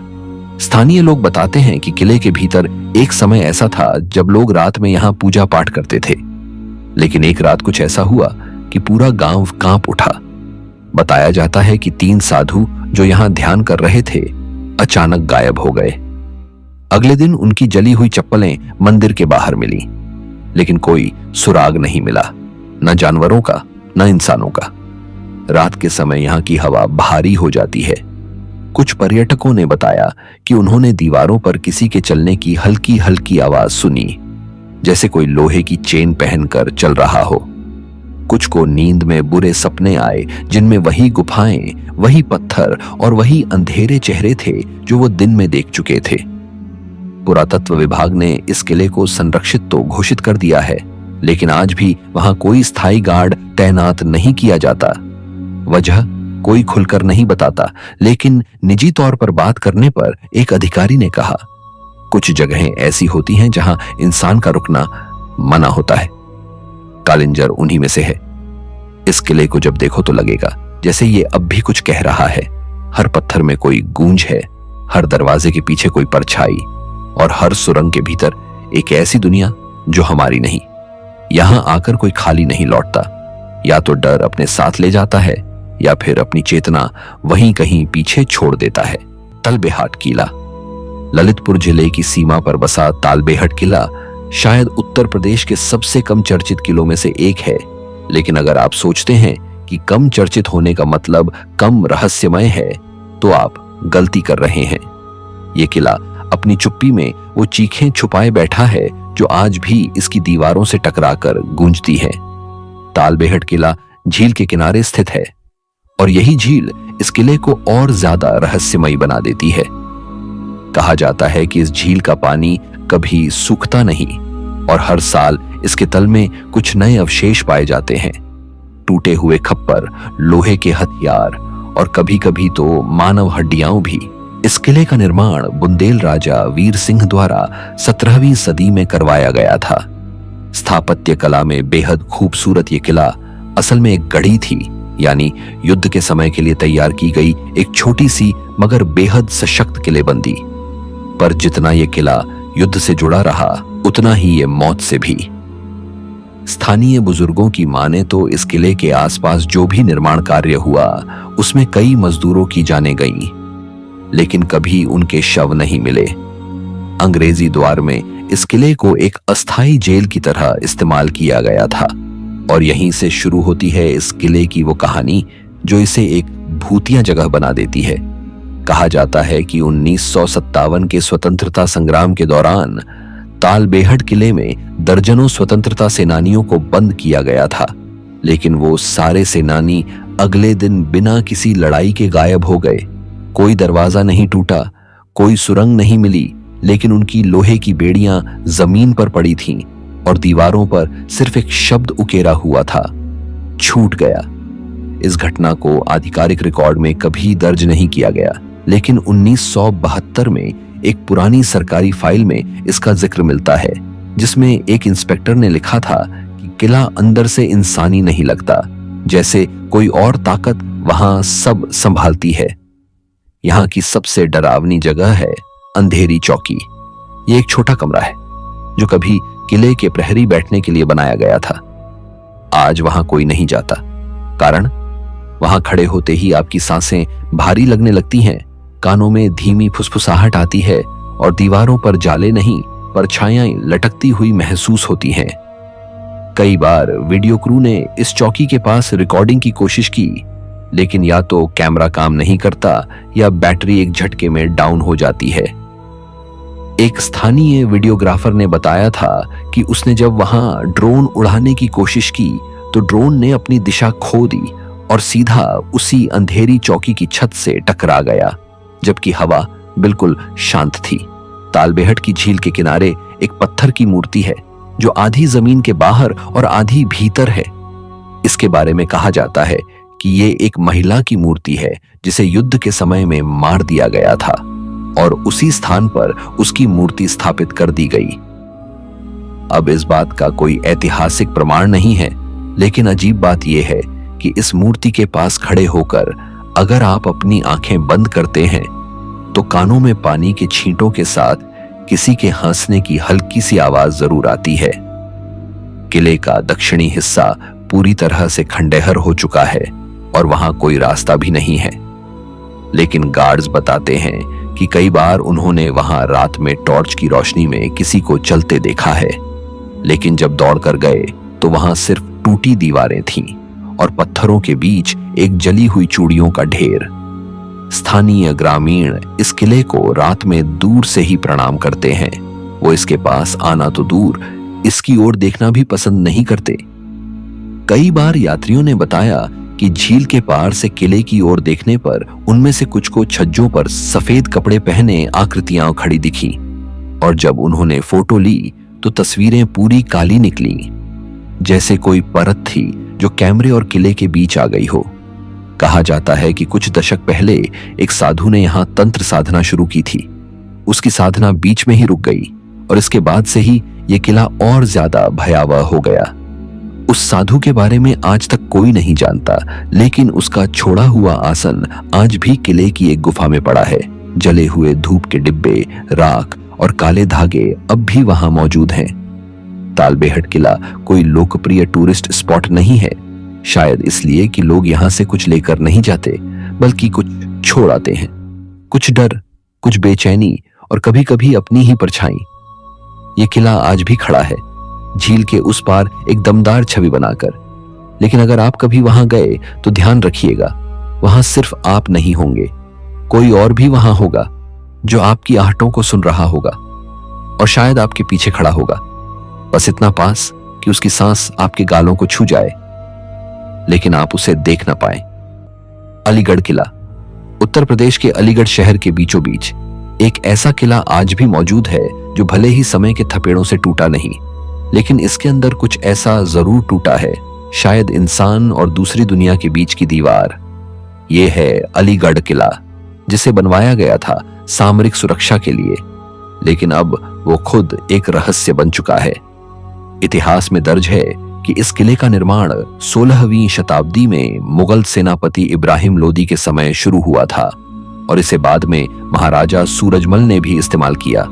[SPEAKER 1] स्थानीय लोग बताते हैं कि किले के भीतर एक समय ऐसा था जब लोग रात में यहां पूजा पाठ करते थे, लेकिन एक रात कुछ ऐसा हुआ कि पूरा गांव कांप उठा। बताया जाता है कि 3 साधु जो यहां ध्यान कर रहे थे, अचानक गायब हो गए। अगले दिन उनकी जली हुई चप्पलें मंदिर के बाहर मिली, लेकिन कोई सुराग नहीं मिला, न जानवरों का न इंसानों का। रात के समय यहां की हवा भारी हो जाती है। कुछ पर्यटकों ने बताया कि उन्होंने दीवारों पर किसी के चलने की हल्की हल्की आवाज सुनी, जैसे कोई लोहे की चेन पहनकर चल रहा हो। कुछ को नींद में बुरे सपने आए, जिनमें वही गुफाएं, वही पत्थर और वही अंधेरे चेहरे थे जो वो दिन में देख चुके थे। पुरातत्व विभाग ने इस किले को संरक्षित तो घोषित कर दिया है, लेकिन आज भी वहां कोई स्थायी गार्ड तैनात नहीं किया जाता। वजह कोई खुलकर नहीं बताता, लेकिन निजी तौर पर बात करने पर एक अधिकारी ने कहा, कुछ जगहें ऐसी होती हैं जहां इंसान का रुकना मना होता है। कालिंजर उन्हीं में से है। इस किले को जब देखो तो लगेगा जैसे ये अब भी कुछ कह रहा है। हर पत्थर में कोई गूंज है, हर दरवाजे के पीछे कोई परछाई, और हर सुरंग के भीतर एक ऐसी दुनिया जो हमारी नहीं। यहां आकर कोई खाली नहीं लौटता। या तो डर अपने साथ ले जाता है, या फिर अपनी चेतना वहीं कहीं पीछे छोड़ देता है। तालबेहाट किला ललितपुर जिले की सीमा पर बसा तालबेहट किला शायद उत्तर प्रदेश के सबसे कम चर्चित किलों में से एक है। लेकिन अगर आप सोचते हैं कि कम चर्चित होने का मतलब कम रहस्यमय है, तो आप गलती कर रहे हैं। यह किला अपनी चुप्पी में वो चीखें छुपाए बैठा है जो आज भी इसकी दीवारों से टकराकर गूंजती है। तालबेहट किला झील के किनारे स्थित है, और यही झील इस किले को और ज्यादा रहस्यमयी बना देती है। कहा जाता है कि इस झील का पानी कभी सूखता नहीं, और हर साल इसके तल में कुछ नए अवशेष पाए जाते हैं। टूटे हुए खप्पर, लोहे के हथियार और कभी कभी तो मानव हड्डियां भी। इस किले का निर्माण बुंदेल राजा वीर सिंह द्वारा 17वीं सदी में करवाया गया था। स्थापत्य कला में बेहद खूबसूरत ये किला असल में एक गढ़ी थी, यानी युद्ध के समय के लिए तैयार की गई एक छोटी सी मगर बेहद सशक्त किलेबंदी। पर जितना ये किला युद्ध से जुड़ा रहा, उतना ही ये मौत से भी। स्थानीय बुजुर्गों की माने तो इस किले के आसपास जो भी निर्माण कार्य हुआ, उसमें कई मजदूरों की जानें गईं, लेकिन कभी उनके शव नहीं मिले। अंग्रेजी द्वार में इस किले को एक अस्थायी जेल की तरह इस्तेमाल किया गया था, और यहीं से शुरू होती है इस किले की वो कहानी जो इसे एक भूतिया जगह बना देती है। कहा जाता है कि 1957 के स्वतंत्रता संग्राम के दौरान तालबेहट किले में दर्जनों स्वतंत्रता सेनानियों को बंद किया गया था, लेकिन वो सारे सेनानी अगले दिन बिना किसी लड़ाई के गायब हो गए। कोई दरवाजा नहीं टूटा, कोई सुरंग नहीं मिली, लेकिन उनकी लोहे की बेड़ियां जमीन पर पड़ी थीं और दीवारों पर सिर्फ एक शब्द उकेरा हुआ था, छूट गया। इस घटना को आधिकारिक रिकॉर्ड में कभी दर्ज नहीं किया गया, लेकिन 1972 में एक पुरानी सरकारी फाइल में इसका जिक्र मिलता है, जिसमें एक इंस्पेक्टर ने लिखा था कि किला अंदर से इंसानी नहीं लगता, जैसे कोई और ताकत वहां सब संभालती है। यहाँ की सबसे डरावनी जगह है अंधेरी चौकी। ये एक छोटा कमरा है जो कभी किले के प्रहरी बैठने के लिए बनाया गया था। आज वहां कोई नहीं जाता, कारण वहां खड़े होते ही आपकी सांसें भारी लगने लगती हैं, कानों में धीमी फुसफुसाहट आती है और दीवारों पर जाले नहीं परछाइयां लटकती हुई महसूस होती हैं। कई बार वीडियो क्रू ने इस चौकी के पास रिकॉर्डिंग की कोशिश की, लेकिन या तो कैमरा काम नहीं करता या बैटरी एक झटके में डाउन हो जाती है। एक स्थानीय वीडियोग्राफर ने बताया था कि उसने जब वहां ड्रोन उड़ाने की कोशिश की तो ड्रोन ने अपनी दिशा खो दी और सीधा उसी अंधेरी चौकी की छत से टकरा गया, जबकि हवा बिल्कुल शांत थी। तालबेहट की झील के किनारे एक पत्थर की मूर्ति है जो आधी जमीन के बाहर और आधी भीतर है। इसके बारे में कहा जाता है कि ये एक महिला की मूर्ति है जिसे युद्ध के समय में मार दिया गया था और उसी स्थान पर उसकी मूर्ति स्थापित कर दी गई। अब इस बात का कोई ऐतिहासिक प्रमाण नहीं है, लेकिन अजीब बात यह है कि इस मूर्ति के पास खड़े होकर अगर आप अपनी आंखें बंद करते हैं तो कानों में पानी के छींटों के साथ किसी के हंसने की हल्की सी आवाज जरूर आती है। किले का दक्षिणी हिस्सा पूरी तरह से खंडहर हो चुका है और वहां कोई रास्ता भी नहीं है, लेकिन गार्ड्स बताते हैं कि कई बार उन्होंने वहां रात में टॉर्च की रोशनी में किसी को चलते देखा है, लेकिन जब दौड़कर गए तो वहां सिर्फ टूटी दीवारें थीं और पत्थरों के बीच एक जली हुई चूड़ियों का ढेर। स्थानीय ग्रामीण इस किले को रात में दूर से ही प्रणाम करते हैं। वो इसके पास आना तो दूर, इसकी ओर देखना भी पसंद नहीं करते। कई बार यात्रियों ने बताया कि झील के पार से किले की ओर देखने पर उनमें से कुछ को छज्जों पर सफेद कपड़े पहने आकृतियां खड़ी दिखी, और जब उन्होंने फोटो ली तो तस्वीरें पूरी काली निकली, जैसे कोई परत थी जो कैमरे और किले के बीच आ गई हो। कहा जाता है कि कुछ दशक पहले एक साधु ने यहां तंत्र साधना शुरू की थी। उसकी साधना बीच में ही रुक गई और इसके बाद से ही यह किला और ज्यादा भयावह हो गया। उस साधु के बारे में आज तक कोई नहीं जानता, लेकिन उसका छोड़ा हुआ आसन आज भी किले की एक गुफा में पड़ा है। जले हुए धूप के डिब्बे, राख और काले धागे अब भी वहां मौजूद हैं। तालबेहट किला कोई लोकप्रिय टूरिस्ट स्पॉट नहीं है, शायद इसलिए कि लोग यहां से कुछ लेकर नहीं जाते, बल्कि कुछ छोड़ आते हैं। कुछ डर, कुछ बेचैनी और कभी कभी अपनी ही परछाई। ये किला आज भी खड़ा है, झील के उस पार एक दमदार छवि बनाकर। लेकिन अगर आप कभी वहां गए तो ध्यान रखिएगा, वहां सिर्फ आप नहीं होंगे, कोई और भी वहां होगा जो आपकी आहटों को सुन रहा होगा और शायद आपके पीछे खड़ा होगा, बस इतना पास कि उसकी सांस आपके गालों को छू जाए, लेकिन आप उसे देख ना पाए। अलीगढ़ किला उत्तर प्रदेश के अलीगढ़ शहर के बीचों बीच एक ऐसा किला आज भी मौजूद है जो भले ही समय के थपेड़ों से टूटा नहीं, लेकिन इसके अंदर कुछ ऐसा जरूर टूटा है, शायद इंसान और दूसरी दुनिया के बीच की दीवार। यह है अलीगढ़ किला, जिसे बनवाया गया था सामरिक सुरक्षा के लिए, लेकिन अब वो खुद एक रहस्य बन चुका है। इतिहास में दर्ज है कि इस किले का निर्माण 16वीं शताब्दी में मुगल सेनापति इब्राहिम लोदी के समय शुरू हुआ था और इसे बाद में महाराजा सूरजमल ने भी इस्तेमाल किया।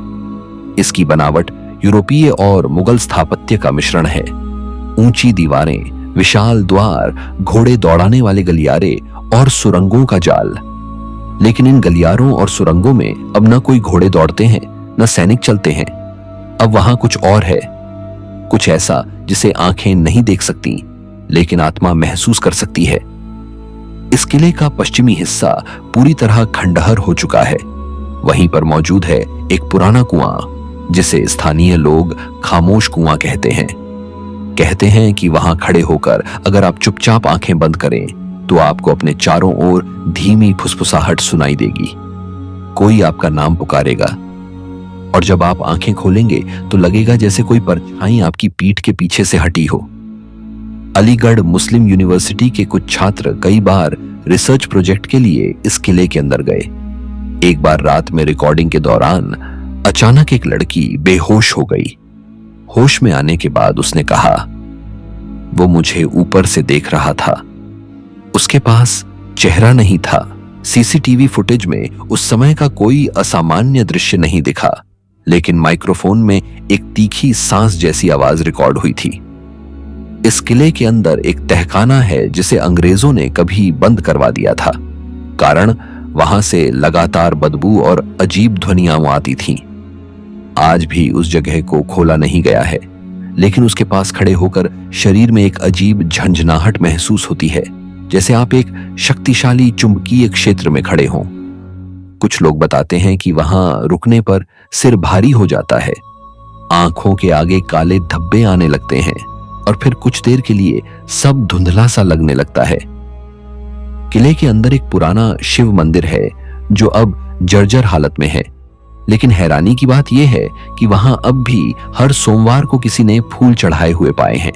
[SPEAKER 1] इसकी बनावट यूरोपीय और मुगल स्थापत्य का मिश्रण है। ऊंची दीवारें, विशाल द्वार, घोड़े दौड़ाने वाले गलियारे और सुरंगों का जाल। लेकिन इन गलियारों और सुरंगों में अब न कोई घोड़े दौड़ते हैं, न सैनिक चलते हैं। अब वहां कुछ और है, कुछ ऐसा जिसे आंखें नहीं देख सकती, लेकिन आत्मा महसूस कर सकती है। इस किले का पश्चिमी हिस्सा पूरी तरह खंडहर हो चुका है। वहीं पर मौजूद है एक पुराना कुआं, जिसे स्थानीय लोग खामोश कुआं कहते हैं। कहते हैं कि वहां खड़े होकर अगर आप चुपचाप आंखें बंद करें तो आपको अपने चारों ओर धीमी फुसफुसाहट सुनाई देगी। कोई आपका नाम पुकारेगा और जब आप आंखें खोलेंगे तो लगेगा जैसे कोई परछाई आपकी पीठ के पीछे से हटी हो। अलीगढ़ मुस्लिम यूनिवर्सिटी के कुछ छात्र कई बार रिसर्च प्रोजेक्ट के लिए इस किले के अंदर गए। एक बार रात में रिकॉर्डिंग के दौरान अचानक एक लड़की बेहोश हो गई। होश में आने के बाद उसने कहा, वो मुझे ऊपर से देख रहा था। उसके पास चेहरा नहीं था। सीसीटीवी फुटेज में उस समय का कोई असामान्य दृश्य नहीं दिखा, लेकिन माइक्रोफोन में एक तीखी सांस जैसी आवाज रिकॉर्ड हुई थी। इस किले के अंदर एक तहखाना है जिसे अंग्रेजों ने कभी बंद करवा दिया था, कारण वहां से लगातार बदबू और अजीब ध्वनियां आती थीं। आज भी उस जगह को खोला नहीं गया है, लेकिन उसके पास खड़े होकर शरीर में एक अजीब झंझनाहट महसूस होती है, जैसे आप एक शक्तिशाली चुंबकीय क्षेत्र में खड़े हों। कुछ लोग बताते हैं कि वहां रुकने पर सिर भारी हो जाता है, आंखों के आगे काले धब्बे आने लगते हैं और फिर कुछ देर के लिए सब धुंधला सा लगने लगता है। किले के अंदर एक पुराना शिव मंदिर है जो अब जर्जर हालत में है, लेकिन हैरानी की बात यह है कि वहां अब भी हर सोमवार को किसी ने फूल चढ़ाए हुए पाए हैं,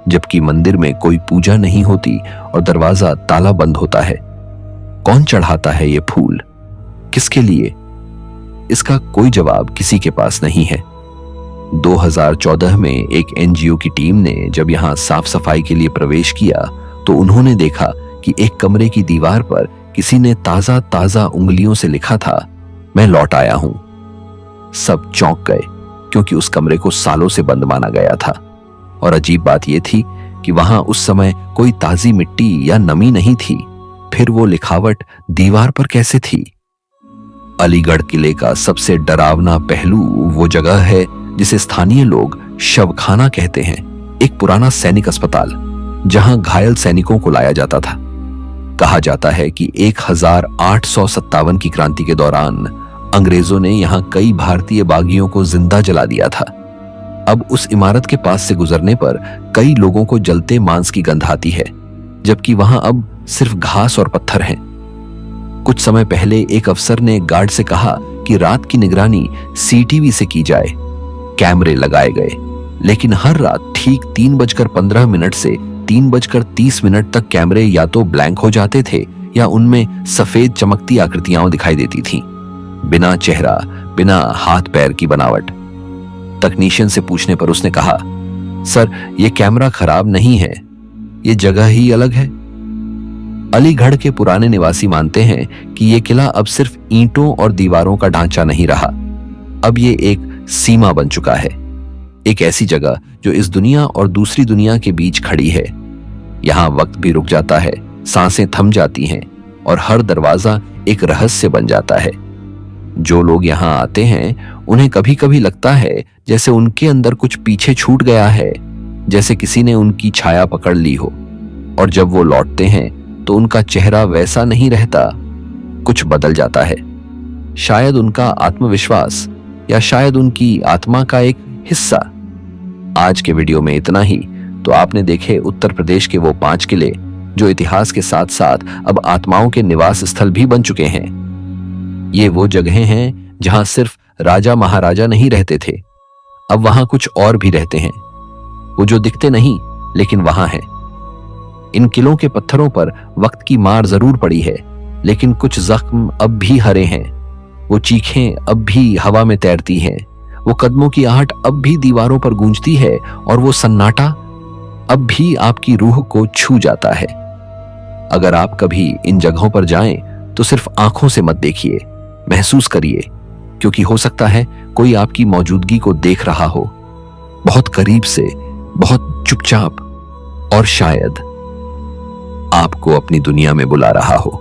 [SPEAKER 1] जबकि मंदिर में कोई पूजा नहीं होती और दरवाजा ताला बंद होता है। कौन चढ़ाता है ये फूल, किसके लिए? इसका कोई जवाब किसी के पास नहीं है। 2014 में एक एनजीओ की टीम ने जब यहां साफ सफाई के लिए प्रवेश किया तो उन्होंने देखा कि एक कमरे की दीवार पर किसी ने ताजा ताजा उंगलियों से लिखा था, मैं लौट आया हूं। सब चौंक गए क्योंकि उस कमरे को सालों से बंद माना गया था और अजीब बात यह थी कि वहां उस समय कोई ताजी मिट्टी या नमी नहीं थी। फिर वो लिखावट दीवार पर कैसे थी? अलीगढ़ किले का सबसे डरावना पहलू वो जगह है जिसे स्थानीय लोग शवखाना कहते हैं, एक पुराना सैनिक अस्पताल जहां घायल सैनिकों को लाया जाता था। कहा जाता है कि 1857 की क्रांति के दौरान अंग्रेजों ने यहां कई भारतीय बागियों को जिंदा जला दिया था। अब उस इमारत के पास से गुजरने पर कई लोगों को जलते मांस की गंध आती है, जबकि वहां अब सिर्फ घास और पत्थर हैं। कुछ समय पहले एक अफसर ने गार्ड से कहा कि रात की निगरानी सीटीवी से की जाए। कैमरे लगाए गए, लेकिन हर रात ठीक 3:15 से 3:30 तक कैमरे या तो ब्लैंक हो जाते थे या उनमें सफेद चमकती आकृतियां दिखाई देती थीं, बिना चेहरा, बिना हाथ पैर की बनावट। तकनीशियन से पूछने पर उसने कहा, सर ये कैमरा खराब नहीं है, ये जगह ही अलग है। अलीगढ़ के पुराने निवासी मानते हैं कि यह किला अब सिर्फ ईंटों और दीवारों का ढांचा नहीं रहा, अब ये एक सीमा बन चुका है, एक ऐसी जगह जो इस दुनिया और दूसरी दुनिया के बीच खड़ी है। यहां वक्त भी रुक जाता है, सांसें थम जाती हैं और हर दरवाजा एक रहस्य बन जाता है। जो लोग यहां आते हैं उन्हें कभी कभी लगता है जैसे उनके अंदर कुछ पीछे छूट गया है, जैसे किसी ने उनकी छाया पकड़ ली हो, और जब वो लौटते हैं तो उनका चेहरा वैसा नहीं रहता, कुछ बदल जाता है। शायद उनका आत्मविश्वास या शायद उनकी आत्मा का एक हिस्सा। आज के वीडियो में इतना ही। तो आपने देखे उत्तर प्रदेश के वो 5 किले जो इतिहास के साथ साथ अब आत्माओं के निवास स्थल भी बन चुके हैं। ये वो जगहें हैं जहां सिर्फ राजा महाराजा नहीं रहते थे, अब वहां कुछ और भी रहते हैं, वो जो दिखते नहीं लेकिन वहां हैं। इन किलों के पत्थरों पर वक्त की मार जरूर पड़ी है, लेकिन कुछ जख्म अब भी हरे हैं, वो चीखें अब भी हवा में तैरती हैं, वो कदमों की आहट अब भी दीवारों पर गूंजती है और वो सन्नाटा अब भी आपकी रूह को छू जाता है। अगर आप कभी इन जगहों पर जाएं तो सिर्फ आंखों से मत देखिए, महसूस करिए, क्योंकि हो सकता है कोई आपकी मौजूदगी को देख रहा हो, बहुत करीब से, बहुत चुपचाप, और शायद आपको अपनी दुनिया में बुला रहा हो।